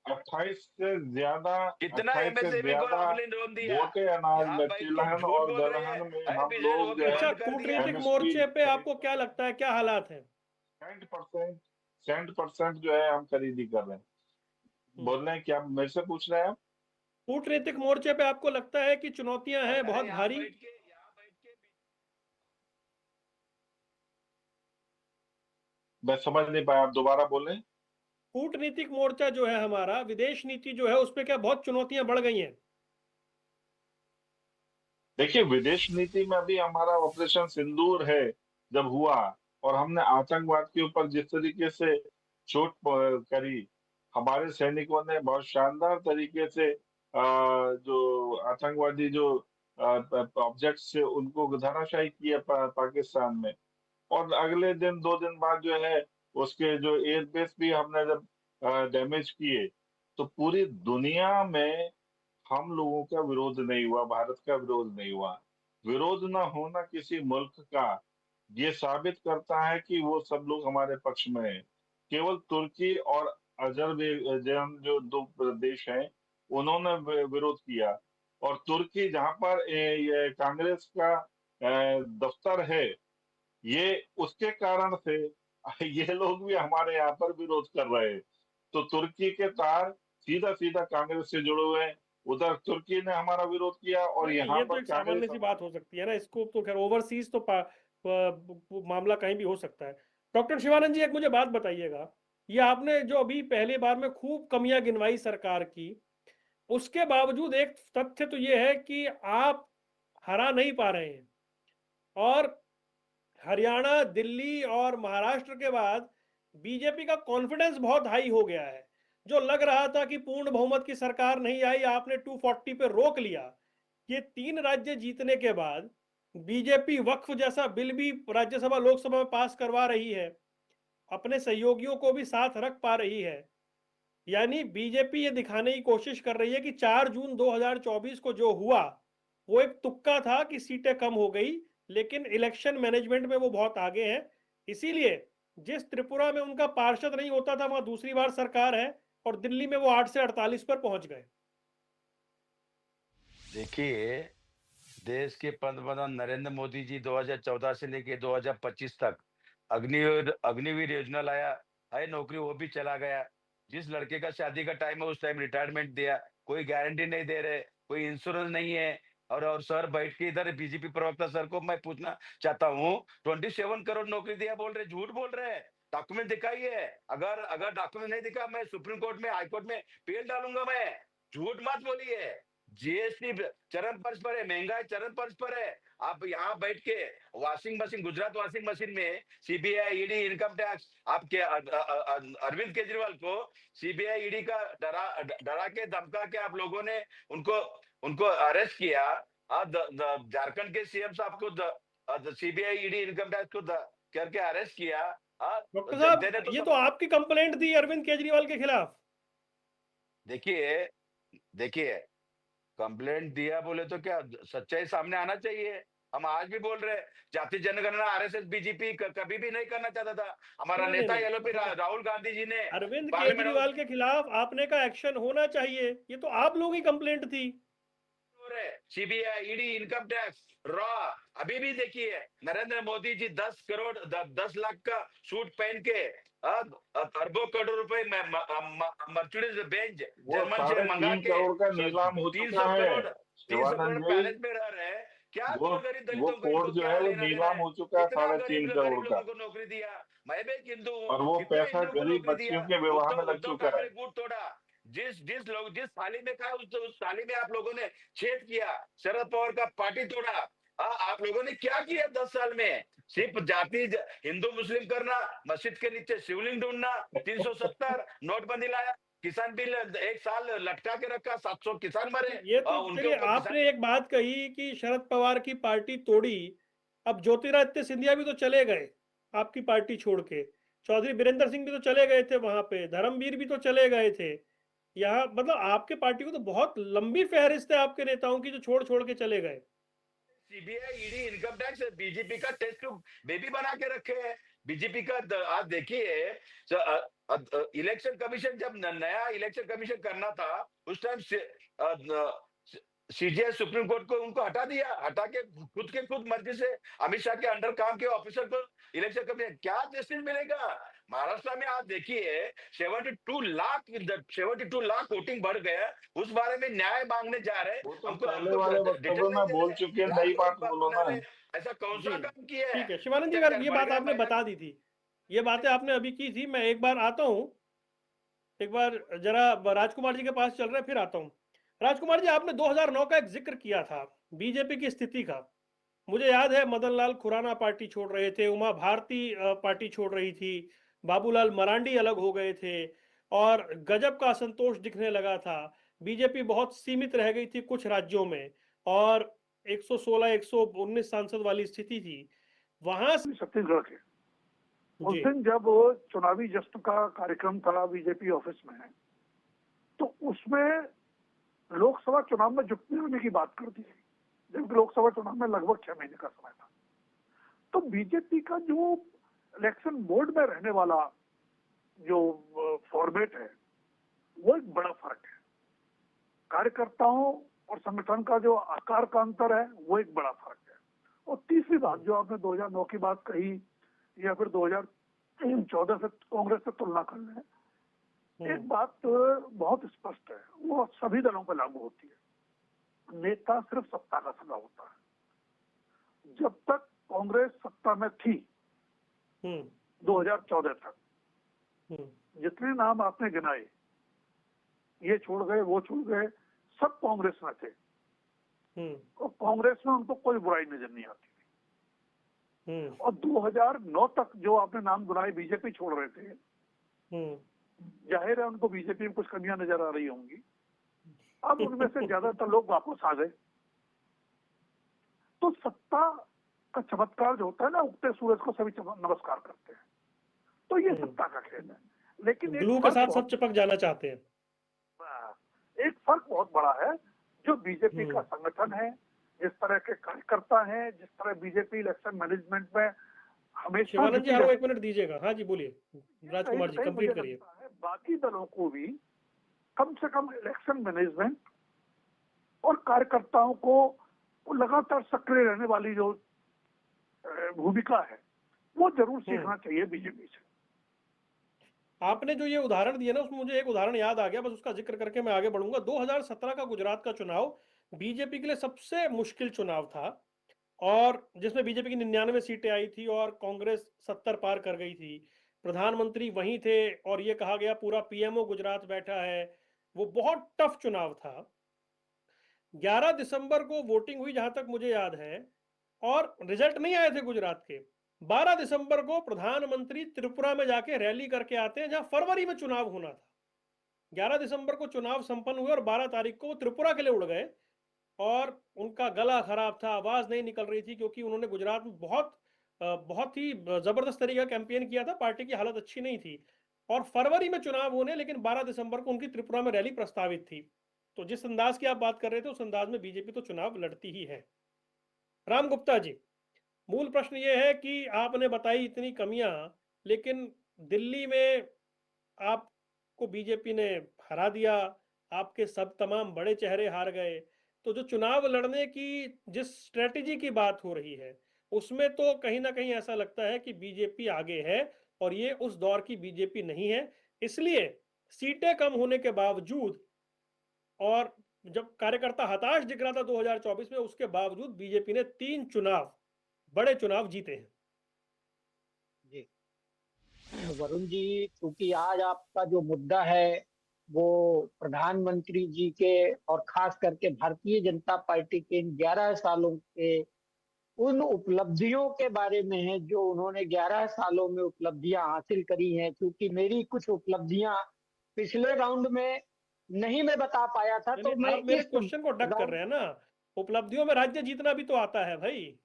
28 से ज्यादा कितना 28 से एमएसएमई को ज्यादा आपने लोन दिया? मोटे अनाज यहाँ में बैठ के तिलहन झूठ और बोल रहे हैं, दलहन में है हम बिजनेस वो लोग भी जो है अच्छा, बंद कर दिया। कूटनीतिक एमएसपी मोर्चे पे आपको क्या लगता है, क्या हालात हैं? 60% जो है हम खरीदी कर रहे हैं। बोल रहे हैं क्या, मेरे से पूछ रहे हैं आप? कूटनीतिक मोर्चे पे आपको लगता है कि चुनौतियां हैं बहुत यहाँ भारी? बैठ के मैं समझ नहीं पाया, आप दोबारा बोलें। कूटनीतिक मोर्चा जो है हमारा, विदेश नीति जो है, उस पे क्या बहुत चुनौतियां बढ़ गई हैं? देखिए, विदेश नीति में भी हमारा ऑपरेशन सिंदूर है जब हुआ, और हमने आतंकवाद के ऊपर जिस तरीके से करी, हमारे सैनिकों ने बहुत शानदार तरीके से जो आतंकवादी जो ऑब्जेक्ट्स थे उनको धराशायी किया पाकिस्तान में। और अगले दिन 2 दिन बाद जो है उसके जो एयरबेस भी हमने जब डैमेज किए, तो पूरी दुनिया में हम लोगों का विरोध नहीं हुआ, भारत का विरोध नहीं हुआ। विरोध ना होना किसी मुल्क का ये साबित करता है कि वो सब लोग हमारे पक्ष में हैं। केवल तुर्की और अजरबैजान जो दो देश हैं उन्होंने विरोध किया, और तुर्की जहां पर ये कांग्रेस का दफ्तर है, ये उसके कारण से ये लोग भी हमारे यहाँ पर विरोध कर रहे हैं। तो तुर्की के तार सीधा सीधा कांग्रेस से जुड़े हुए हैं। उधर तुर्की ने हमारा विरोध किया और नहीं, यहाँ ये तो पर एक सामान्य सी बात हो सकती है ना, इसको तो खैर ओवरसीज तो मामला कहीं भी हो सकता है। डॉक्टर शिवानंद जी, एक मुझे बात बताइएगा, ये आपने जो अभी पहले बार में खूब कमियां गिनवाई सरकार की, उसके बावजूद एक तथ्य तो ये है कि आप हरा नहीं पा रहे हैं, और हरियाणा, दिल्ली और महाराष्ट्र के बाद बीजेपी का कॉन्फिडेंस बहुत हाई हो गया है। जो लग रहा था कि पूर्ण बहुमत की सरकार नहीं आई, आपने 240 पे रोक लिया। ये 3 राज्य जीतने के बाद बीजेपी वक्फ जैसा बिल भी राज्यसभा लोकसभा में पास करवा रही है, अपने सहयोगियों को भी साथ रख पा रही है। यानी बीजेपी ये दिखाने की कोशिश कर रही है कि 4 जून 2024 को जो हुआ वो एक तुक्का था कि सीटें कम हो गई, लेकिन इलेक्शन मैनेजमेंट में वो बहुत आगे हैं। इसीलिए जिस त्रिपुरा में उनका पार्षद नहीं होता था वहां दूसरी बार सरकार है, और दिल्ली में वो 8 से 48 पर पहुंच गए। देखिए, देश के पंतप्रधान नरेंद्र मोदी जी 2014 से लेके 2025 तक अग्निवीर योजना लाया है, नौकरी वो भी चला गया। जिस लड़के का शादी का टाइम है उस टाइम रिटायरमेंट दिया, कोई गारंटी नहीं दे रहे, कोई इंश्योरेंस नहीं है। और सर बैठ के इधर बीजेपी प्रवक्ता सर को मैं पूछना चाहता हूँ, 27 करोड़ नौकरी दिया बोल रहे, झूठ बोल रहे हैं। डॉक्यूमेंट दिखाइए। अगर अगर डॉक्यूमेंट नहीं दिखा, मैं सुप्रीम कोर्ट में, हाई कोर्ट में पेल डालूंगा मैं। झूठ मत बोलिए। जीएसटी चरम पर्च पर है, महंगाई चरम पर्च पर है। आप यहाँ बैठ के washing machine, Gujarat washing machine में सीबीआई, ईडी, इनकम टैक्स, आपके अरविंद केजरीवाल को सीबीआई, ईडी का डरा के धमका के आप लोगों ने उनको उनको अरेस्ट किया। झारखंड के सीएम साहब को सीबीआई, ईडी, इनकम टैक्स को करके अरेस्ट किया। डॉक्टर साहब, ये तो आपकी कंप्लेंट थी अरविंद केजरीवाल के खिलाफ। देखिए देखिए, कंप्लेंट दिया बोले तो क्या, सच्चाई सामने आना चाहिए। हम आज भी बोल रहे हैं, जाति जनगणना आरएसएस बीजेपी कभी भी नहीं करना चाहता था। हमारा नहीं, नेता नहीं, एलओपी राहुल गांधी जी ने अरविंद पार्लियामेंट केजरीवाल के खिलाफ आपने का एक्शन होना चाहिए, ये तो आप लोगों की कंप्लेंट थी। CBI, ED, income tax, raw. अभी भी देखिए, नरेंद्र मोदी जी 10 लाख का सूट पहन के अरबों करोड़ रुपए मर्सिडीज बेंज जर्मन से मंगा 3.5 के करोड़ का नीलाम हो 300 चुका है करोड़ 300 करोड़ पैलेस में रह रहे हैं। क्या वो गरीब वो दलितों को, कोर्ट इनको जो क्या है वो लेना देना नीलाम है? हो चुका है कितना 3.5 गरीब करोड़ का, लोगों को नौकरी दिया? मैं भी एक हिंदू और हूँ, वो कितने पैसा हिंदुओं को गरीब नौकरी बच्चियों दिया? के विवाह में लग उद्धव चुका है। ठाकरे गुड़ तोड़ा। जिस थाली में खाया उस थाली में आप लोगों ने छेद किया। शरद पवार का पार्टी तोड़ा। आप लोगों ने क्या किया 10 साल में? सिर्फ जाति हिंदू मुस्लिम करना, मस्जिद के नीचे शिवलिंग ढूंढना, 370 नोटबंदी लाया, किसान बिल 1 साल लटका के रखा, 700 किसान मरे। ये तो उनके चलिए, ऊपर आपने एक बात कही कि शरद पवार की पार्टी तोड़ी, अब ज्योतिरादित्य सिंधिया भी तो चले गए आपकी पार्टी छोड़ के, चौधरी बीरेंद्र सिंह भी तो चले गए थे वहां पे, धर्मवीर भी तो चले गए थे। यहाँ मतलब आपके पार्टी को तो बहुत लंबी फहरिस्त है आपके नेताओं की जो छोड़ छोड़ के चले गए। CBI, ED, income tax BJP का टेस्ट ट्यूब बेबी बना के रखे हैं। बीजेपी का आज देखिए, इलेक्शन कमीशन जब नया इलेक्शन कमीशन करना था उस टाइम सीजीआई सुप्रीम कोर्ट को उनको हटा के खुद मर्जी से अमित शाह के अंडर काम के ऑफिसर को इलेक्शन कमीशन, क्या जस्टिस मिलेगा? महाराष्ट्र में आप देखिए 72 लाख वोटिंग बढ़ गया, उस बारे में न्याय मांगने जा रहे हैं। वो तो हमको पहले वाले वक्तव्य में बोल चुके हैं, नई बात बोलो ना। ऐसा कौन सा काम किया है? ठीक है शिवानंद जी, अगर ये बात आपने बता दी थी, ये बातें आपने अभी की थी, मैं एक बार आता हूं, एक बार जरा राजकुमार जी के पास चल रहे हैं, फिर आता हूं। राजकुमार जी, आपने 2009 का एक जिक्र किया था बीजेपी की स्थिति का। मुझे याद है मदन लाल खुराना पार्टी छोड़ रहे थे, उमा भारती पार्टी छोड़ रही थी, बाबूलाल मरांडी अलग हो गए थे और गजब का असंतोष दिखने लगा था। बीजेपी बहुत सीमित रह गई थी कुछ राज्यों में और 116 119 सांसद वाली स्थिति थी वहां से। छत्तीसगढ़ के उस जी। दिन जब चुनावी जश्न का कार्यक्रम था बीजेपी ऑफिस में, तो उसमें लोकसभा चुनाव में जुटने होने की बात कर दी, जबकि लोकसभा चुनाव में लगभग 6 महीने का समय था। तो बीजेपी का जो इलेक्शन बोर्ड में रहने वाला जो फॉर्मेट है, वो एक बड़ा फर्क है। कार्यकर्ताओं और संगठन का जो आकार का अंतर है, वो एक बड़ा फर्क है। और तीसरी बात जो आपने 2009 की बात कही या फिर 2014 से कांग्रेस से तुलना कर लें, एक बात बहुत स्पष्ट है, वो सभी दलों पर लागू होती है। नेता सिर्फ सत्ता का सगा होता है। जब तक कांग्रेस सत्ता में थी 2014 तक, जितने नाम आपने गिनाए, ये छोड़ गए वो छोड़ गए, सब कांग्रेस में थे और कांग्रेस में उनको कोई बुराई नजर नहीं आती थी। और 2009 तक जो आपने नाम गिनाए बीजेपी छोड़ रहे थे, जाहिर है उनको बीजेपी में कुछ कमियां नजर आ रही होंगी। अब उनमें से ज्यादातर लोग वापस आ गए। तो सत्ता का चमत्कार जो होता है ना, उगते सूरज को सभी नमस्कार करते हैं। तो ये सत्ता का खेल है। लेकिन ग्लू के साथ सब चिपक जाना चाहते हैं। एक फर्क बहुत बड़ा है, जो बीजेपी का संगठन है, जिस तरह के कार्यकर्ता हैं, जिस तरह बीजेपी इलेक्शन मैनेजमेंट में हमेशा। शिवानंद जी, हाँ, 1 मिनट दीजिएगा। हाँ जी, बोलिए राजकुमार जी, कंप्लीट करिए। बाकी दलों को भी कम से कम इलेक्शन मैनेजमेंट और कार्यकर्ताओं को लगातार सक्रिय रहने वाली जो भूमिका है, वो जरूर सीखना चाहिए बीजेपी से। आपने जो ये उदाहरण दिया ना, उसमें मुझे एक उदाहरण याद आ गया, बस उसका जिक्र करके मैं आगे बढ़ूंगा। 2017 का गुजरात का चुनाव बीजेपी के लिए सबसे मुश्किल चुनाव था और जिसमें बीजेपी की 99 सीटें आई थी और कांग्रेस 70 पार कर गई थी। प्रधानमंत्री वहीं थे और ये कहा गया पूरा पीएमओ गुजरात बैठा है। वो बहुत टफ चुनाव था। 11 दिसंबर को वोटिंग हुई जहां तक मुझे याद है, और रिजल्ट नहीं आए थे गुजरात के। 12 दिसंबर को प्रधानमंत्री त्रिपुरा में जाके रैली करके आते हैं, जहां फरवरी में चुनाव होना था। 11 दिसंबर को चुनाव संपन्न हुए और 12 तारीख को वो त्रिपुरा के लिए उड़ गए और उनका गला खराब था, आवाज नहीं निकल रही थी, क्योंकि उन्होंने गुजरात में बहुत ही जबरदस्त तरीके का कैंपेन किया था। पार्टी की हालत अच्छी नहीं थी और फरवरी में चुनाव होने, लेकिन 12 दिसंबर को उनकी त्रिपुरा में रैली प्रस्तावित थी। तो जिस अंदाज की आप बात कर रहे थे, उस अंदाज में बीजेपी तो चुनाव लड़ती ही है। राम गुप्ता जी, मूल प्रश्न ये है कि आपने बताई इतनी कमियां, लेकिन दिल्ली में आपको बीजेपी ने हरा दिया, आपके सब तमाम बड़े चेहरे हार गए। तो जो चुनाव लड़ने की जिस स्ट्रेटेजी की बात हो रही है, उसमें तो कहीं ना कहीं ऐसा लगता है कि बीजेपी आगे है और ये उस दौर की बीजेपी नहीं है। इसलिए सीटें कम होने के बावजूद और जब कार्यकर्ता हताश दिख रहा था 2024 में, उसके बावजूद बीजेपी ने 3 चुनाव, बड़े चुनाव जीते हैं। जी वरुण जी, क्योंकि आज आपका जो मुद्दा है वो प्रधानमंत्री जी के और खास करके भारतीय जनता पार्टी के इन 11 सालों के उन उपलब्धियों के बारे में है जो उन्होंने 11 सालों में उपलब्धियां हासिल करी हैं। क्योंकि मेरी कुछ उपलब्धियां पिछले राउंड में नहीं मैं बता पाया था, तो मैं आप मेरे इस क्वेश्चन को डक कर रहे हैं ना। उपलब्धियों में राज्य जीतना भी तो आता है भाई।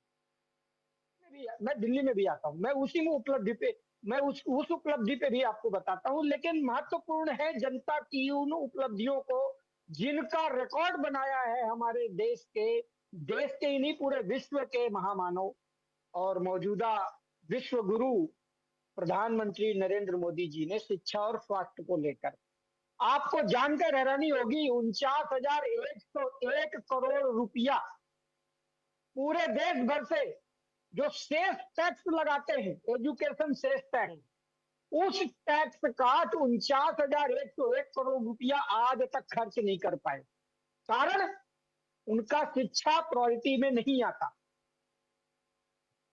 मैं दिल्ली में भी आता हूं, मैं उसी में उपलब्धि पे मैं उस उपलब्धि पे भी आपको बताता हूं। लेकिन महत्वपूर्ण है जनता की उन उपलब्धियों को जिनका रिकॉर्ड बनाया है हमारे देश के ही नहीं पूरे विश्व के महामानव और मौजूदा विश्व गुरु प्रधानमंत्री नरेंद्र मोदी जी ने शिक्षा और स्वास्थ्य को लेकर। आपको जानकर हैरानी होगी, 49,101 करोड़ रुपया पूरे देश भर से जो सेस टैक्स लगाते हैं, एजुकेशन सेस टैक्स, उस टैक्स का 49,101 करोड़ रुपया आज तक खर्च नहीं कर पाए। कारण उनका शिक्षा प्रायोरिटी में नहीं आता।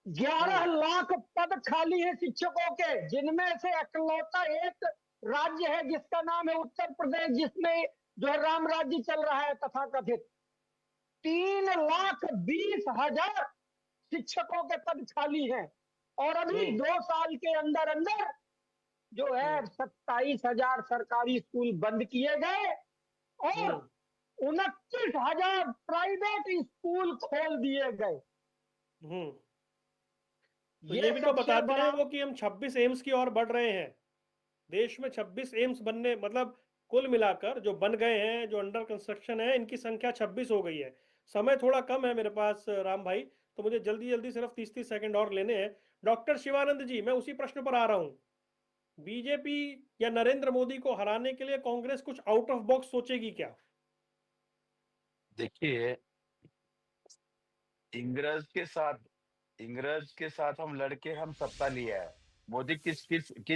11 लाख पद खाली है शिक्षकों के, जिनमें से इकलौता एक राज्य है जिसका नाम है उत्तर प्रदेश, जिसमें जो राम राज्य चल रहा है तथाकथित, 3,20,000 शिक्षकों के पद खाली हैं और अभी 2 साल के अंदर अंदर जो है 27,000 सरकारी स्कूल बंद किए गए और 29,000 प्राइवेट स्कूल खोल दिए गए। तो ये भी तो बताते हैं वो कि हम 26 एम्स की ओर बढ़ रहे हैं। देश में 26 एम्स बनने, मतलब कुल मिलाकर जो बन गए हैं, जो अंडर कंस्ट्रक्शन है, इनकी संख्या 26 हो गई है। समय थोड़ा कम है मेरे पास राम भाई, तो मुझे जल्दी जल्दी सिर्फ 30-30 सेकंड और लेने हैं। डॉक्टर शिवानंद जी, मैं उसी प्रश्न पर आ रहा हूं। बीजेपी या नरेंद्र मोदी को हराने के लिए कांग्रेस कुछ आउट ऑफ बॉक्स सोचेगी क्या? देखिए, इंग्रज के साथ हम लड़के हम सत्ता लिया है। मोदी किस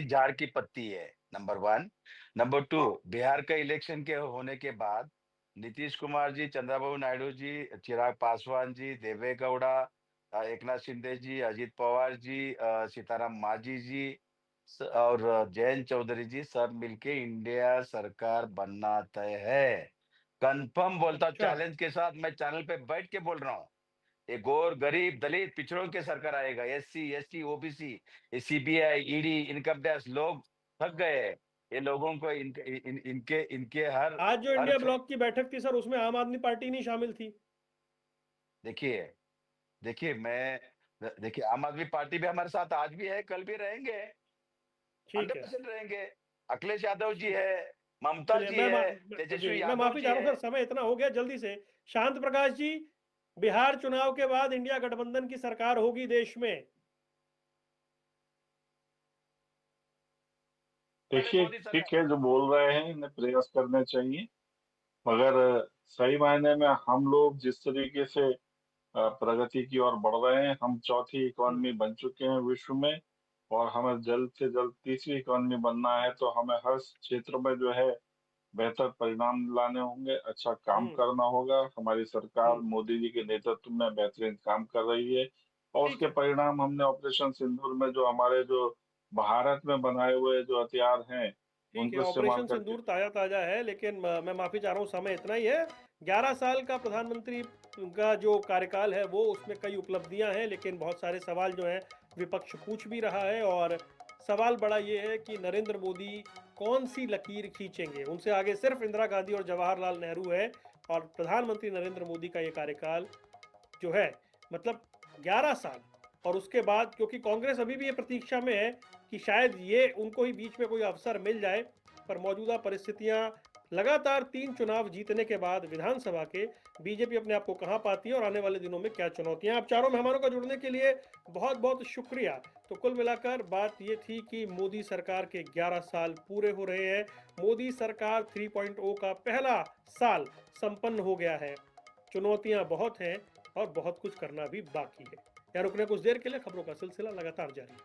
झाड़ की पत्ती है, नंबर 1। नंबर 2, बिहार का इलेक्शन के होने के बाद नीतीश कुमार जी, चंद्रबाबू नायडू जी, चिराग पासवान जी, देवे गौड़ा, एकनाथ शिंदे जी, अजित पवार जी, सीताराम मांझी जी और जयंत चौधरी जी सब मिलके इंडिया सरकार बनना तय है। कंफर्म बोलता हूं, अच्छा, चैलेंज के साथ मैं चैनल पे बैठ के बोल रहा हूँ। एक और गरीब दलित पिछड़ों के सरकार आएगा। SC ST OBC, CBI ED income tax, लोग थक गए हैं। ये लोगों को इनके हर आज जो हर इंडिया ब्लॉक की बैठक थी सर, उसमें आम आदमी पार्टी नहीं शामिल थी। देखिए देखिए मैं देखिए, आम आदमी पार्टी भी हमारे साथ आज भी है, कल भी रहेंगे, ठीक है, 100% रहेंगे। अखिलेश यादव जी है, ममता चलिए जी है, जी तेजस्वी मैं यादव माफी जी चाह रहा हूँ है। सर, समय इतना हो गया। जल्दी से शांत प्रकाश जी, बिहार चुनाव के बाद इंडिया गठबंधन की सरकार होगी देश में। देखिए, मोदी ठीक सरकार। है, जो बोल रहे हैं इन्हें प्रयास करने चाहिए, मगर सही मायने में हम लोग जिस तरीके से प्रगति की ओर बढ़ रहे हैं, हम चौथी इकॉनमी बन चुके हैं विश्व में, और हमें जल्द से जल्द तीसरी इकॉनमी बनना है। तो हमें हर क्षेत्र में जो है बेहतर परिणाम लाने होंगे, अच्छा काम हम्म करना होगा। हमारी सरकार हम्म मोदी जी के नेतृत्व में बेहतरीन काम कर रही है, और ठीक उसके है, परिणाम हमने ऑपरेशन सिंदूर में जो हमारे जो भारत में बनाए हुए जो हथियार हैं ठीक है। उनको इस्तेमाल ऑपरेशन करके। सिंदूर ताजा ताजा है, लेकिन मैं माफी चाह रहा हूँ, समय इतना ही है। 11 साल का प्रधानमंत्री का जो कार्यकाल है वो, उसमें कई उपलब्धियां हैं, लेकिन बहुत सारे सवाल जो हैं विपक्ष पूछ भी रहा है। और सवाल बड़ा ये है कि नरेंद्र मोदी कौन सी लकीर खींचेंगे। उनसे आगे सिर्फ इंदिरा गांधी और जवाहरलाल नेहरू है, और प्रधानमंत्री नरेंद्र मोदी का ये कार्यकाल जो है, मतलब 11 साल। और उसके बाद, क्योंकि कांग्रेस अभी भी ये प्रतीक्षा में है कि शायद ये उनको ही बीच में कोई अवसर मिल जाए, पर मौजूदा परिस्थितियां, लगातार 3 चुनाव जीतने के बाद विधानसभा के, बीजेपी अपने आप को कहां पाती है और आने वाले दिनों में क्या चुनौतियां। आप चारों मेहमानों का जुड़ने के लिए बहुत बहुत शुक्रिया। तो कुल मिलाकर बात ये थी कि मोदी सरकार के 11 साल पूरे हो रहे हैं। मोदी सरकार 3.0 का पहला साल संपन्न हो गया है। चुनौतियां बहुत हैं और बहुत कुछ करना भी बाकी है। यहाँ रुकने कुछ देर के लिए, खबरों का सिलसिला लगातार जारी है।